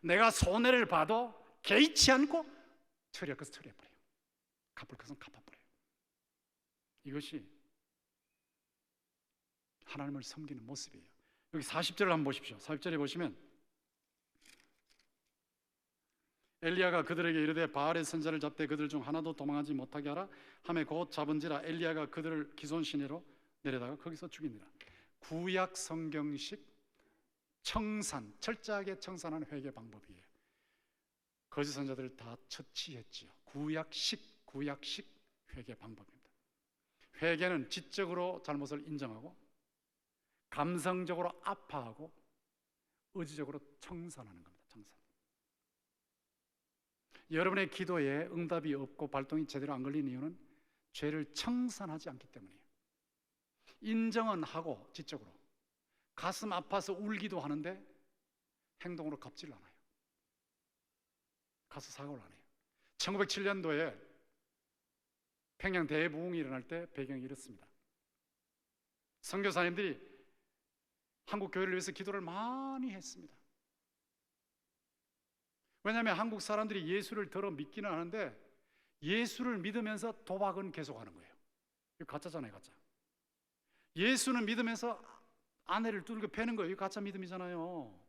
내가 손해를 봐도 개의치 않고 처리할 것은 처리해버려요. 갚을 것은 갚아버려요. 이것이 하나님을 섬기는 모습이에요. 여기 40절을 한번 보십시오. 40절에 보시면 엘리야가 그들에게 이르되 바알의 선자를 잡되 그들 중 하나도 도망하지 못하게 하라 하매 곧 잡은지라 엘리야가 그들을 기손 시내로 내려다가 거기서 죽이니라. 구약 성경식 청산, 철저하게 청산하는 회개 방법이에요. 거짓 선자들을 다 처치했지요. 구약식 회개 방법입니다. 회개는 지적으로 잘못을 인정하고 감성적으로 아파하고 의지적으로 청산하는 겁니다. 청산. 여러분의 기도에 응답이 없고 발동이 제대로 안 걸리는 이유는 죄를 청산하지 않기 때문이에요. 인정은 하고 지적으로 가슴 아파서 울기도 하는데 행동으로 갚질 않아요. 가서 사과를 안 해요. 1907년도에 평양 대부흥이 일어날 때 배경이 이렇습니다. 선교사님들이 한국 교회를 위해서 기도를 많이 했습니다. 왜냐하면 한국 사람들이 예수를 더러 믿기는 하는데 예수를 믿으면서 도박은 계속하는 거예요. 이거 가짜잖아요, 가짜. 예수는 믿으면서 아내를 두들겨 패는 거예요. 이거 가짜 믿음이잖아요.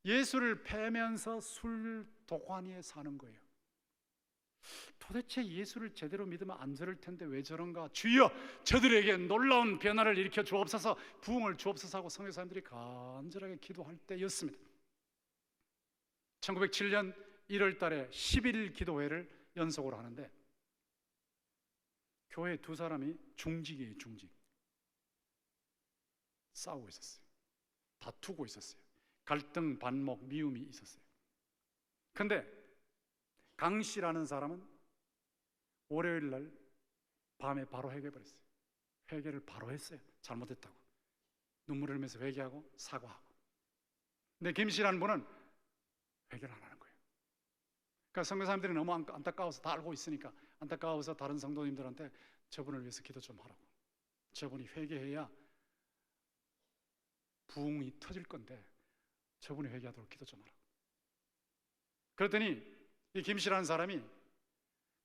예수를 패면서 술 도가니에 사는 거예요. 도대체 예수를 제대로 믿으면 안 저럴 텐데 왜 저런가? 주여 저들에게 놀라운 변화를 일으켜 주옵소서, 부흥을 주옵소서 하고 선교사님들이 간절하게 기도할 때였습니다. 1907년 1월 달에 10일 기도회를 연속으로 하는데 교회 두 사람이 중직이에요. 중직. 싸우고 있었어요. 다투고 있었어요. 갈등, 반목, 미움이 있었어요. 근데 강 씨라는 사람은 월요일 날 밤에 바로 회개해버렸어요. 회개를 바로 했어요. 잘못했다고. 눈물을 흘리면서 회개하고 사과하고. 근데 김 씨라는 분은 회개를 안 하는 거예요. 그러니까 선교사님들이 너무 안타까워서 다 알고 있으니까 안타까워서 다른 성도님들한테 저분을 위해서 기도 좀 하라고. 저분이 회개해야 부흥이 터질 건데 저분이 회개하도록 기도 좀 하라고. 그랬더니 이 김 씨라는 사람이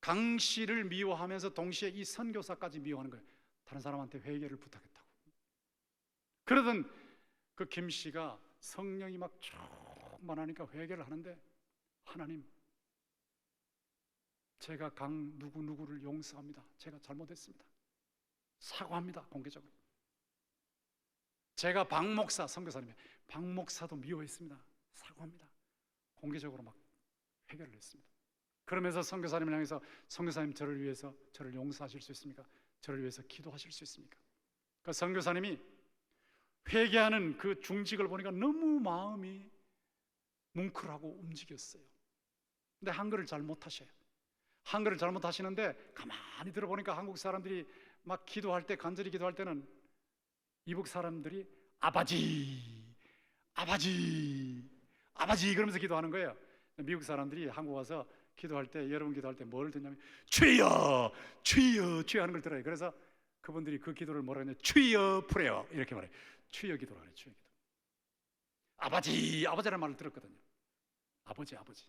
강 씨를 미워하면서 동시에 이 선교사까지 미워하는 거예요. 다른 사람한테 회개를 부탁했다고. 그러던 그 김 씨가 성령이 막 충만하니까 회개를 하는데, 하나님, 제가 강 누구누구를 용서합니다. 제가 잘못했습니다. 사과합니다. 공개적으로. 제가 박 목사, 선교사님이 박 목사도 미워했습니다. 사과합니다. 공개적으로 막 회개를 했습니다. 그러면서 선교사님을 향해서, 선교사님, 저를 위해서 저를 용서하실 수 있습니까? 저를 위해서 기도하실 수 있습니까? 그 선교사님이 회개하는 그 중직을 보니까 너무 마음이 뭉클하고 움직였어요. 근데 한글을 잘 못하셔요. 한글을 잘 못하시는데 가만히 들어보니까 한국 사람들이 막 기도할 때, 간절히 기도할 때는 이북 사람들이 아버지, 아버지, 아버지 그러면서 기도하는 거예요. 미국 사람들이 한국 와서 기도할 때, 여러분 기도할 때 뭘 듣냐면 주여, 주여, 주여 하는 걸 들어요. 그래서 그분들이 그 기도를 뭐라 하냐면 주여 프레요 이렇게 말해요. 주여 기도를 하래요. 주여 기도. 아버지, 아버지라는 말을 들었거든요. 아버지, 아버지.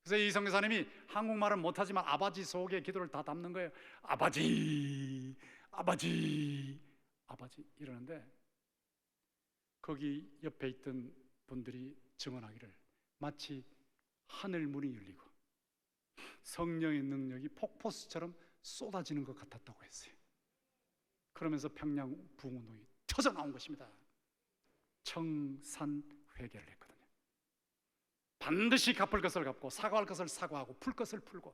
그래서 이 선교사님이 한국말은 못하지만 아버지 속에 기도를 다 담는 거예요. 아버지, 아버지, 아버지 이러는데, 거기 옆에 있던 분들이 증언하기를 마치 하늘 문이 열리고 성령의 능력이 폭포수처럼 쏟아지는 것 같았다고 했어요. 그러면서 평양 부흥운동이 터져 나온 것입니다. 청산 회개를 했거든요. 반드시 갚을 것을 갚고 사과할 것을 사과하고 풀 것을 풀고,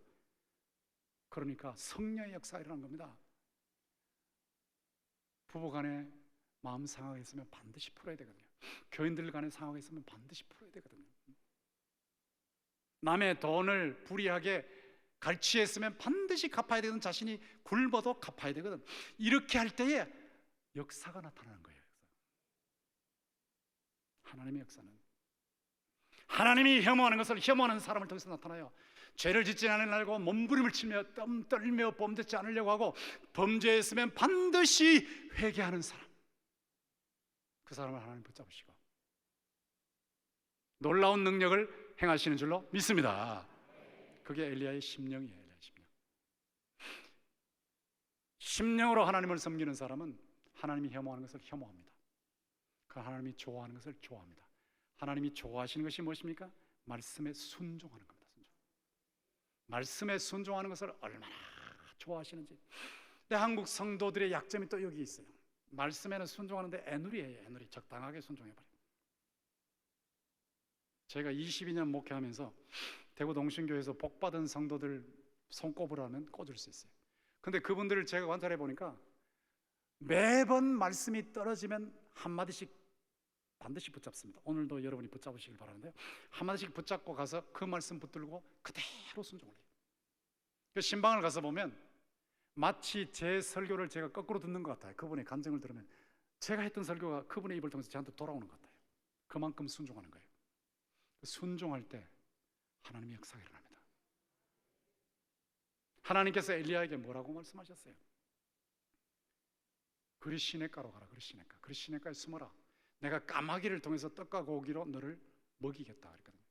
그러니까 성령의 역사가 일어난 겁니다. 부부간에 마음 상하가 있으면 반드시 풀어야 되거든요. 교인들 간에 상하가 있으면 반드시 풀어야 되거든요. 남의 돈을 불이하게 갈취했으면 반드시 갚아야 되는 자신이 굶어도 갚아야 되거든. 이렇게 할 때에 역사가 나타나는 거예요. 하나님의 역사는 하나님이 혐오하는 것을 혐오하는 사람을 통해서 나타나요. 죄를 짓지 않으려고 몸부림을 치며 떨며 범죄치 않으려고 하고 범죄했으면 반드시 회개하는 사람, 그 사람을 하나님 붙잡으시고 놀라운 능력을 행하시는 줄로 믿습니다. 그게 엘리야의 심령이에요. 엘리야의 심령. 심령으로 하나님을 섬기는 사람은 하나님이 혐오하는 것을 혐오합니다. 그 하나님이 좋아하는 것을 좋아합니다. 하나님이 좋아하시는 것이 무엇입니까? 말씀에 순종하는 겁니다. 순종. 말씀에 순종하는 것을 얼마나 좋아하시는지. 근데 한국 성도들의 약점이 또 여기 있어요. 말씀에는 순종하는데 애누리예요. 애누리. 적당하게 순종해버려요. 제가 22년 목회하면서 대구 동신교회에서 복받은 성도들 손꼽으라면 꽂을 수 있어요. 근데 그분들을 제가 관찰해 보니까 매번 말씀이 떨어지면 한마디씩 반드시 붙잡습니다. 오늘도 여러분이 붙잡으시길 바라는데요, 한마디씩 붙잡고 가서 그 말씀 붙들고 그대로 순종을 해요. 그 신방을 가서 보면 마치 제 설교를 제가 거꾸로 듣는 것 같아요. 그분의 간증을 들으면 제가 했던 설교가 그분의 입을 통해서 저한테 돌아오는 것 같아요. 그만큼 순종하는 거예요. 순종할 때 하나님의 역사가 일어납니다. 하나님께서 엘리야에게 뭐라고 말씀하셨어요? 그리 시냇가로 가라. 그리 시냇가. 그리 시냇가에 숨어라. 내가 까마귀를 통해서 떡과 고기로 너를 먹이겠다 그랬거든요.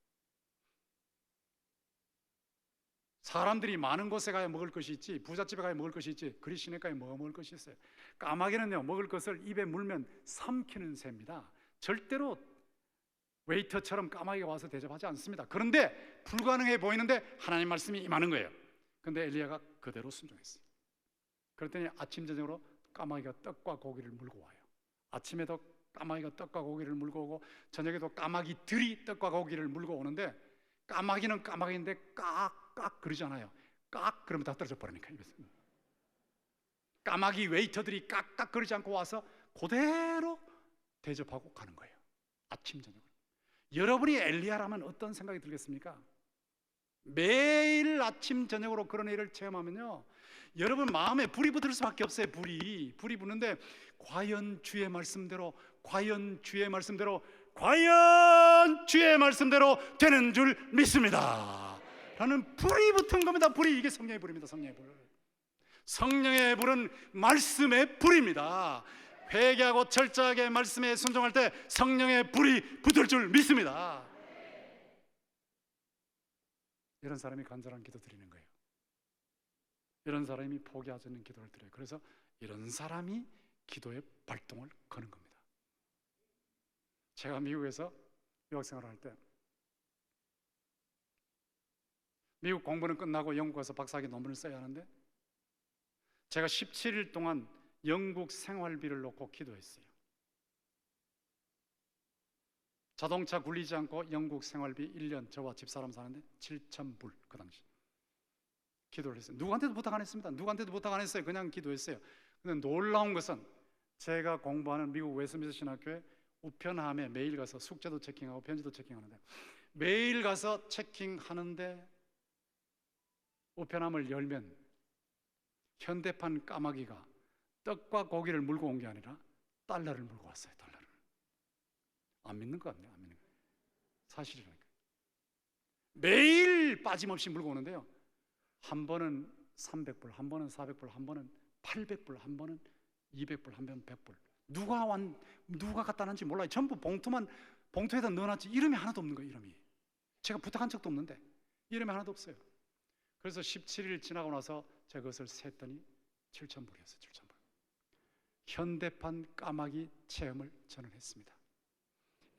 사람들이 많은 곳에 가야 먹을 것이 있지, 부잣집에 가야 먹을 것이 있지, 그리 시냇가에 뭐 먹을 것이 있어요? 까마귀는요, 먹을 것을 입에 물면 삼키는 새입니다. 절대로 웨이터처럼 까마귀가 와서 대접하지 않습니다. 그런데 불가능해 보이는데 하나님 말씀이 임하는 거예요. 그런데 엘리야가 그대로 순종했어요. 그랬더니 아침 저녁으로 까마귀가 떡과 고기를 물고 와요. 아침에도 까마귀가 떡과 고기를 물고 오고 저녁에도 까마귀들이 떡과 고기를 물고 오는데, 까마귀는 까마귀인데 깍깍 그러잖아요. 깍 그러면 다 떨어져 버리니까 입에서. 까마귀 웨이터들이 깍깍 그러지 않고 와서 그대로 대접하고 가는 거예요. 아침 저녁으로. 여러분이 엘리야라면 어떤 생각이 들겠습니까? 매일 아침 저녁으로 그런 일을 체험하면요, 여러분 마음에 불이 붙을 수밖에 없어요. 불이 붙는데 과연 주의 말씀대로, 과연 주의 말씀대로, 과연 주의 말씀대로 되는 줄 믿습니다 라는 불이 붙은 겁니다. 불이. 이게 성령의 불입니다. 성령의 불. 성령의 불은 말씀의 불입니다. 회개하고 철저하게 말씀에 순종할 때 성령의 불이 붙을 줄 믿습니다. 이런 사람이 간절한 기도 드리는 거예요. 이런 사람이 포기하지 않는 기도를 드려요. 그래서 이런 사람이 기도의 발동을 거는 겁니다. 제가 미국에서 유학생활을 할 때 미국 공부는 끝나고 영국 가서 박사학위 논문을 써야 하는데 제가 17일 동안 영국 생활비를 놓고 기도했어요. 자동차 굴리지 않고 영국 생활비 1년 저와 집사람 사는데 7,000불 그 당시 기도를 했어요. 누구한테도 부탁 안 했습니다. 누구한테도 부탁 안 했어요. 그냥 기도했어요. 근데 놀라운 것은 제가 공부하는 미국 웨스트민스터 신학교에 우편함에 매일 가서 숙제도 체킹하고 편지도 체킹하는데 매일 가서 체킹하는데 우편함을 열면 현대판 까마귀가 떡과 고기를 물고 온 게 아니라 달러를 물고 왔어요. 달러를. 안 믿는 거 같네요. 안 믿는 거. 사실이라니까. 매일 빠짐없이 물고 오는데요. 한 번은 300불, 한 번은 400불, 한 번은 800불, 한 번은 200불, 한 번은 100불. 누가 갖다 놨는지 몰라요. 전부 봉투에다 넣어놨지 이름이 하나도 없는 거예요. 이름이. 제가 부탁한 적도 없는데 이름이 하나도 없어요. 그래서 17일 지나고 나서 제가 그것을 셌더니 7,000불이었어요. 7,000불. 현대판 까마귀 체험을 저는 했습니다.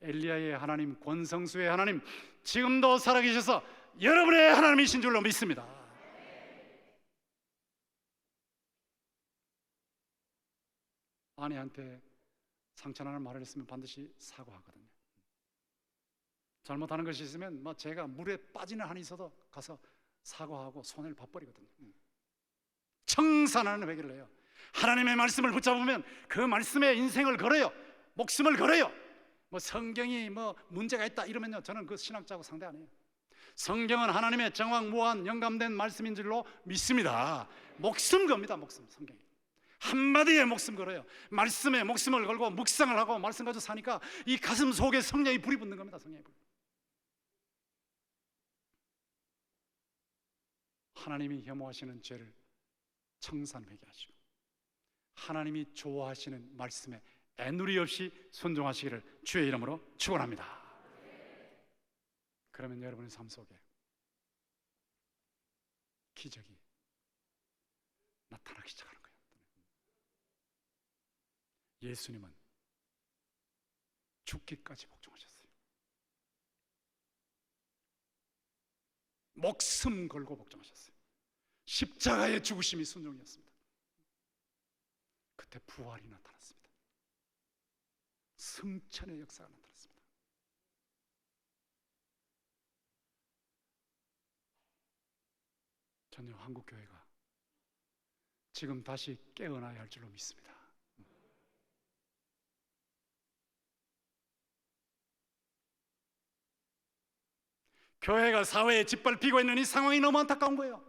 엘리야의 하나님, 권성수의 하나님, 지금도 살아계셔서 여러분의 하나님이신 줄로 믿습니다. 아내한테 상처나는 말을 했으면 반드시 사과하거든요. 잘못하는 것이 있으면 제가 물에 빠지는 한이 있어도 가서 사과하고 손을 봐버리거든요. 청산하는 회개를 해요. 하나님의 말씀을 붙잡으면 그 말씀에 인생을 걸어요. 목숨을 걸어요. 성경이 문제가 있다 이러면요, 저는 그 신학자하고 상대 안 해요. 성경은 하나님의 정확무한 영감된 말씀인 줄로 믿습니다. 목숨 겁니다. 목숨. 성경이 한마디에 목숨 걸어요. 말씀에 목숨을 걸고 묵상을 하고 말씀 가지고 사니까 이 가슴 속에 성령이 불이 붙는 겁니다. 성령이 불. 하나님이 혐오하시는 죄를 청산 회개하시고 하나님이 좋아하시는 말씀에 애누리 없이 순종하시기를 주의 이름으로 축원합니다. 그러면 여러분의 삶 속에 기적이 나타나기 시작하는 거예요. 예수님은 죽기까지 복종하셨어요. 목숨 걸고 복종하셨어요. 십자가의 죽으심이 순종이었습니다. 그때 부활이 나타났습니다. 승천의 역사가 나타났습니다. 저는 한국교회가 지금 다시 깨어나야 할 줄로 믿습니다. 교회가 사회에 짓밟히고 있는 이 상황이 너무 안타까운 거예요.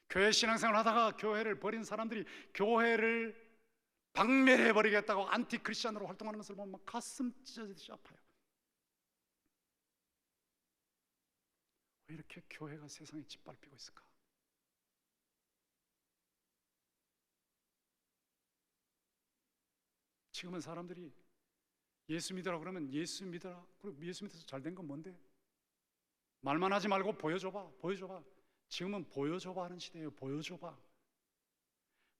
교회 신앙생활 하다가 교회를 버린 사람들이 교회를 박멸해버리겠다고 안티 크리스찬으로 활동하는 것을 보면 가슴 찢어지듯이 아파요. 왜 이렇게 교회가 세상에 짓밟히고 있을까? 지금은 사람들이 예수 믿으라 그러면 예수 믿어라. 그리고 예수 믿어서 잘 된 건 뭔데? 말만 하지 말고 보여줘봐. 보여줘봐. 지금은 보여줘봐 하는 시대예요. 보여줘봐.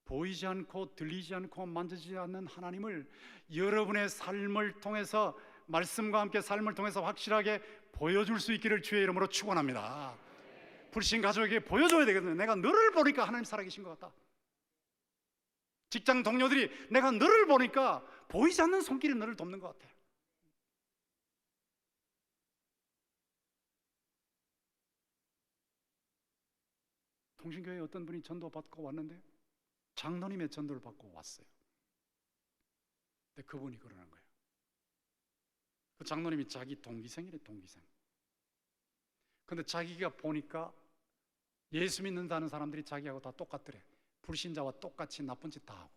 보이지 않고 들리지 않고 만지지 않는 하나님을 여러분의 삶을 통해서 말씀과 함께 삶을 통해서 확실하게 보여줄 수 있기를 주의 이름으로 축원합니다. 불신 가족에게 보여줘야 되거든요. 내가 너를 보니까 하나님 살아계신 것 같다. 직장 동료들이 내가 너를 보니까 보이지 않는 손길이 너를 돕는 것 같아. 통신교회에 어떤 분이 전도 받고 왔는데 장로님의 전도를 받고 왔어요. 근데 그분이 그러는 거예요. 그 장로님이 자기 동기생이래. 동기생. 근데 자기가 보니까 예수 믿는다는 사람들이 자기하고 다 똑같더래. 불신자와 똑같이 나쁜 짓 다 하고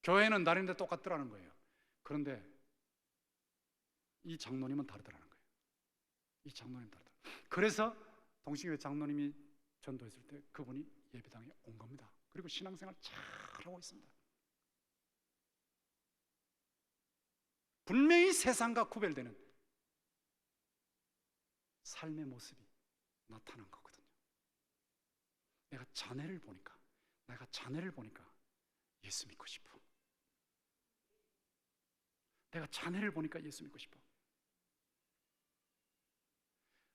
교회는 다른데 똑같더라는 거예요. 그런데 이 장로님은 다르더라는 거예요. 이 장로님 다르다. 그래서 동시교회 장로님이 전도했을 때 그분이 예배당에 온 겁니다. 그리고 신앙생활 잘하고 있습니다. 분명히 세상과 구별되는 삶의 모습이 나타난 거거든요. 내가 자네를 보니까 예수 믿고 싶어. 내가 자네를 보니까 예수 믿고 싶어.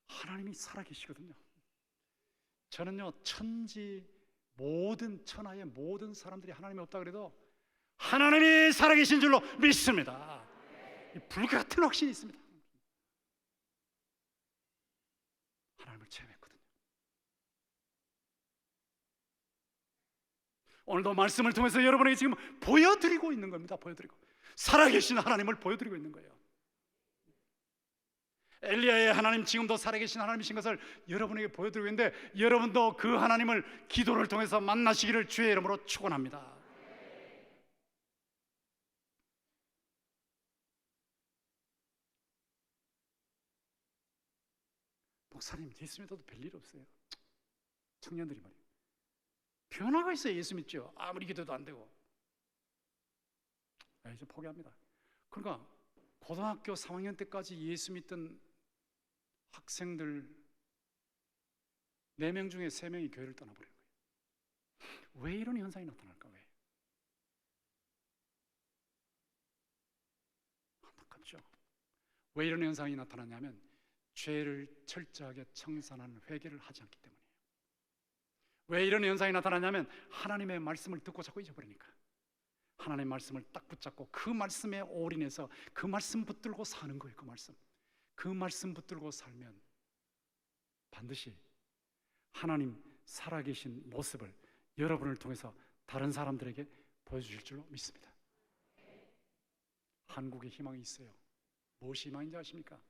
하나님이 살아계시거든요. 저는요, 모든 천하의 모든 사람들이 하나님이 없다 그래도 하나님이 살아계신 줄로 믿습니다. 불같은 확신이 있습니다. 하나님을 체험했거든요. 오늘도 말씀을 통해서 여러분에게 지금 보여드리고 있는 겁니다. 살아계신 하나님을 보여드리고 있는 거예요. 엘리야의 하나님, 지금도 살아계신 하나님이신 것을 여러분에게 보여드리고 있는데, 여러분도 그 하나님을 기도를 통해서 만나시기를 주의 이름으로 축원합니다. 목사님, 예수 믿어도 별일 없어요. 청년들이 말이에요. 변화가 있어야 예수 믿죠. 아무리 기도도 안 되고. 이제 포기합니다. 그러니까 고등학교 3학년 때까지 예수 믿던 학생들 4명 중에 3명이 교회를 떠나버리는 거예요. 왜 이런 현상이 나타날까? 왜? 안타깝죠. 왜 이런 현상이 나타나냐면 죄를 철저하게 청산하는 회개를 하지 않기 때문이에요. 왜 이런 현상이 나타나냐면 하나님의 말씀을 듣고 자꾸 잊어버리니까. 하나님의 말씀을 딱 붙잡고 그 말씀에 올인해서 그 말씀 붙들고 사는 거예요. 그 말씀 붙들고 살면 반드시 하나님 살아계신 모습을 여러분을 통해서 다른 사람들에게 보여주실 줄로 믿습니다. 한국에 희망이 있어요. 무엇이 희망인지 아십니까?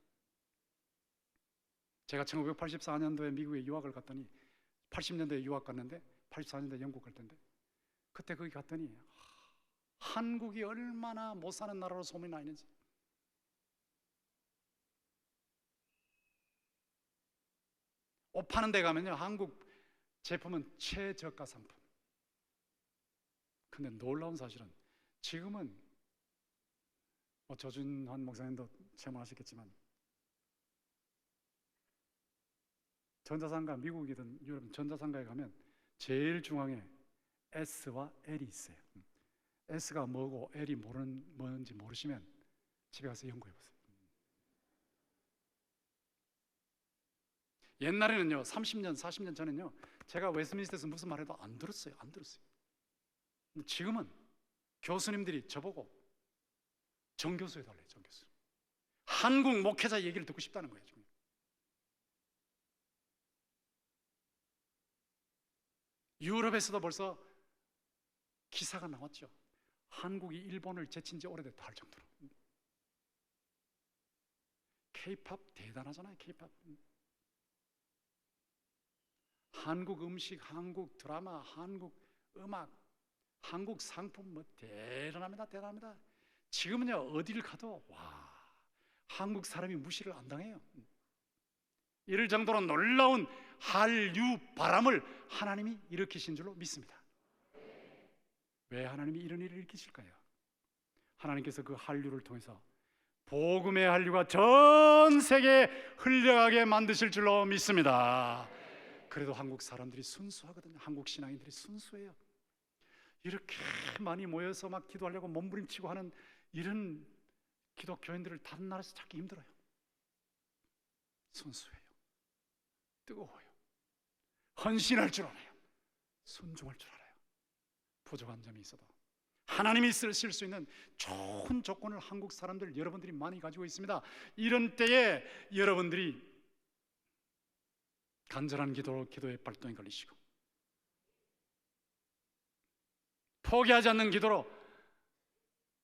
제가 1984년도에 미국에 유학을 갔더니, 80년대에 유학 갔는데 84년도에 영국 갈 텐데, 그때 거기 갔더니 한국이 얼마나 못 사는 나라로 소문이 나 있는지. 옷 파는 데 가면요, 한국 제품은 최저가 상품. 근데 놀라운 사실은 지금은 조준환 목사님도 체험하셨겠지만, 전자상가, 미국이든 유럽 전자상가에 가면 제일 중앙에 S와 L이 있어요. S가 뭐고 L이 뭔지 모르시면 집에 가서 연구해 보세요. 옛날에는요, 30년, 40년 전에는요, 제가 웨스트민스터에서 무슨 말해도 안 들었어요. 근데 지금은 교수님들이 저보고 정교수 해달래요. 정교수. 한국 목회자 얘기를 듣고 싶다는 거예요. 지금. 유럽에서도 벌써 기사가 나왔죠. 한국이 일본을 제친 지 오래됐다 할 정도로. K-팝 대단하잖아요. K-팝. 한국 음식, 한국 드라마, 한국 음악, 한국 상품 대단합니다. 지금은요, 어디를 가도 한국 사람이 무시를 안 당해요. 이럴 정도로 놀라운 한류 바람을 하나님이 일으키신 줄로 믿습니다. 왜 하나님이 이런 일을 일으키실까요? 하나님께서 그 한류를 통해서 복음의 한류가 전 세계에 흘러가게 만드실 줄로 믿습니다. 그래도 한국 사람들이 순수하거든요. 한국 신앙인들이 순수해요. 이렇게 많이 모여서 막 기도하려고 몸부림치고 하는 이런 기독교인들을 다른 나라에서 찾기 힘들어요. 순수해요. 뜨거워요. 헌신할 줄 알아요. 순종할 줄 알아요. 부족한 점이 있어도 하나님이 쓰실 수 있는 좋은 조건을 한국 사람들, 여러분들이 많이 가지고 있습니다. 이런 때에 여러분들이 간절한 기도의 발동이 걸리시고, 포기하지 않는 기도로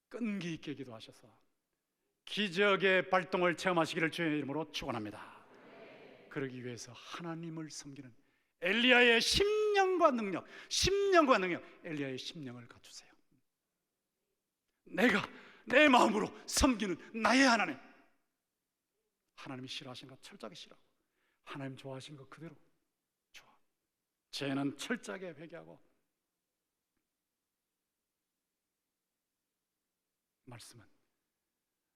끈기 있게 기도하셔서 기적의 발동을 체험하시기를 주의 이름으로 축원합니다. 그러기 위해서 하나님을 섬기는 엘리야의 심령과 능력, 엘리야의 심령을 갖추세요. 내가 내 마음으로 섬기는 나의 하나님, 하나님이 싫어하시는 것 철저하게 싫어하고, 하나님 좋아하시는 것 그대로 좋아. 죄는 철저하게 회개하고, 말씀은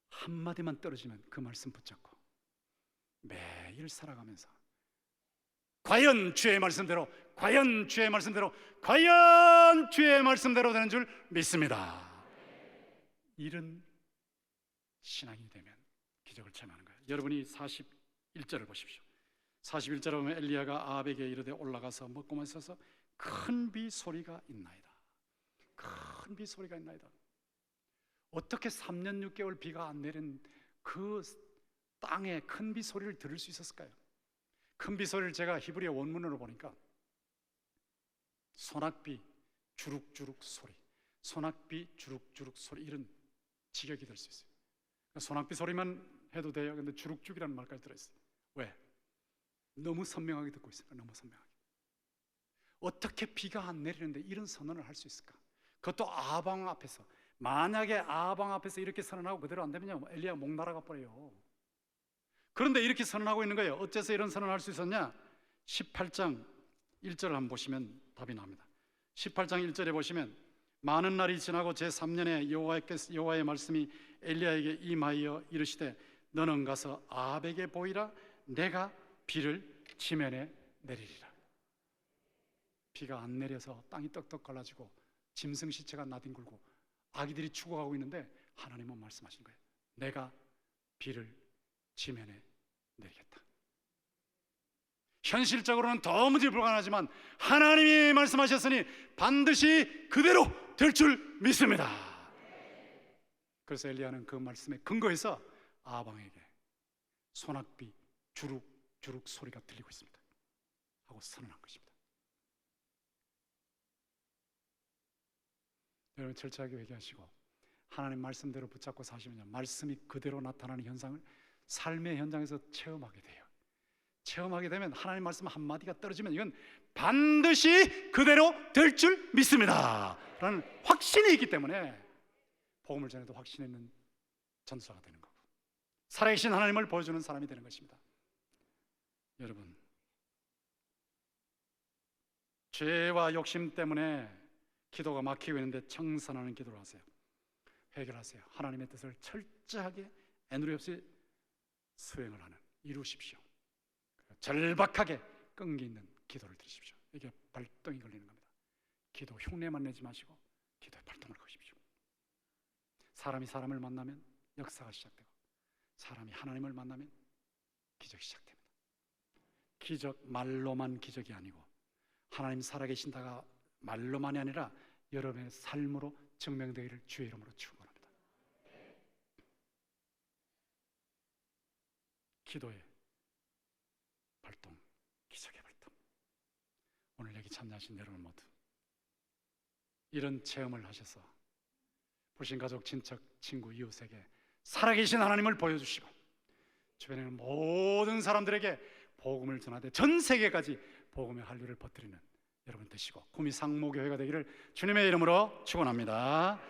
한마디만 떨어지면 그 말씀 붙잡고, 매일 살아가면서 과연 주의 말씀대로, 과연 주의 말씀대로, 과연 주의 말씀대로 되는 줄 믿습니다. 이런 신앙이 되면 기적을 체험하는 거예요. 여러분이 41절을 보십시오. 41절에 보면 엘리야가 아합에게 이르되 올라가서 먹고 마셔서 큰 비 소리가 있나이다. 큰 비 소리가 있나이다. 어떻게 3년 6개월 비가 안 내린 그 땅에 큰 비 소리를 들을 수 있었을까요? 큰 비 소리를 제가 히브리어 원문으로 보니까 소낙비 주룩주룩 소리, 소낙비 주룩주룩 소리, 이런 직역이 될 수 있어요. 소낙비 소리만 해도 돼요. 근데 주룩주룩이라는 말까지 들어있어요. 왜? 너무 선명하게 듣고 있으니까. 너무 선명하게. 어떻게 비가 안 내리는데 이런 선언을 할 수 있을까? 그것도 아합 왕 앞에서. 만약에 아합 왕 앞에서 이렇게 선언하고 그대로 안 되면요, 엘리야 목 날아가 버려요. 그런데 이렇게 선언하고 있는 거예요. 어째서 이런 선언을 할 수 있었냐? 18장 1절을 한번 보시면 답이 나옵니다. 18장 1절에 보시면 많은 날이 지나고 제3년에 여호와의 말씀이 엘리야에게 임하여 이르시되 너는 가서 아합에게 보이라. 내가 비를 지면에 내리리라. 비가 안 내려서 땅이 떡떡 갈라지고 짐승 시체가 나뒹굴고 아기들이 죽어가고 있는데 하나님은 말씀하신 거예요. 내가 비를 지면에 내리겠다. 현실적으로는 도무지 불가능하지만 하나님이 말씀하셨으니 반드시 그대로 될 줄 믿습니다. 그래서 엘리야는 그 말씀에 근거해서 아합 왕에게 소낙비 주룩주룩 소리가 들리고 있습니다 하고 선언한 것입니다. 여러분 철저하게 회개하시고 하나님 말씀대로 붙잡고 사시면요, 말씀이 그대로 나타나는 현상을 삶의 현장에서 체험하게 돼요. 체험하게 되면 하나님 말씀 한마디가 떨어지면 이건 반드시 그대로 될 줄 믿습니다 라는 확신이 있기 때문에 복음을 전해도 확신 있는 전도사가 되는 거고 살아계신 하나님을 보여주는 사람이 되는 것입니다. 여러분, 죄와 욕심 때문에 기도가 막히고 있는데 청산하는 기도를 하세요. 해결하세요. 하나님의 뜻을 철저하게 애누리 없이 수행을 하는, 이루십시오. 절박하게 끈기 있는 기도를 드리십시오. 이게 발동이 걸리는 겁니다. 기도 흉내만 내지 마시고 기도에 발동을 거십시오. 사람이 사람을 만나면 역사가 시작되고 사람이 하나님을 만나면 기적이 시작됩니다. 기적, 말로만 기적이 아니고 하나님 살아계신다가 말로만이 아니라 여러분의 삶으로 증명되기를 주의 이름으로 축원합니다. 기도의 발동, 기적의 발동. 오늘 여기 참여하신 여러분 모두 이런 체험을 하셔서 부신 가족, 친척, 친구, 이웃에게 살아계신 하나님을 보여주시고 주변에 있는 모든 사람들에게 복음을 전하되 전 세계까지 복음의 한류를 퍼뜨리는 여러분 되시고 구미 상무교회가 되기를 주님의 이름으로 축원합니다.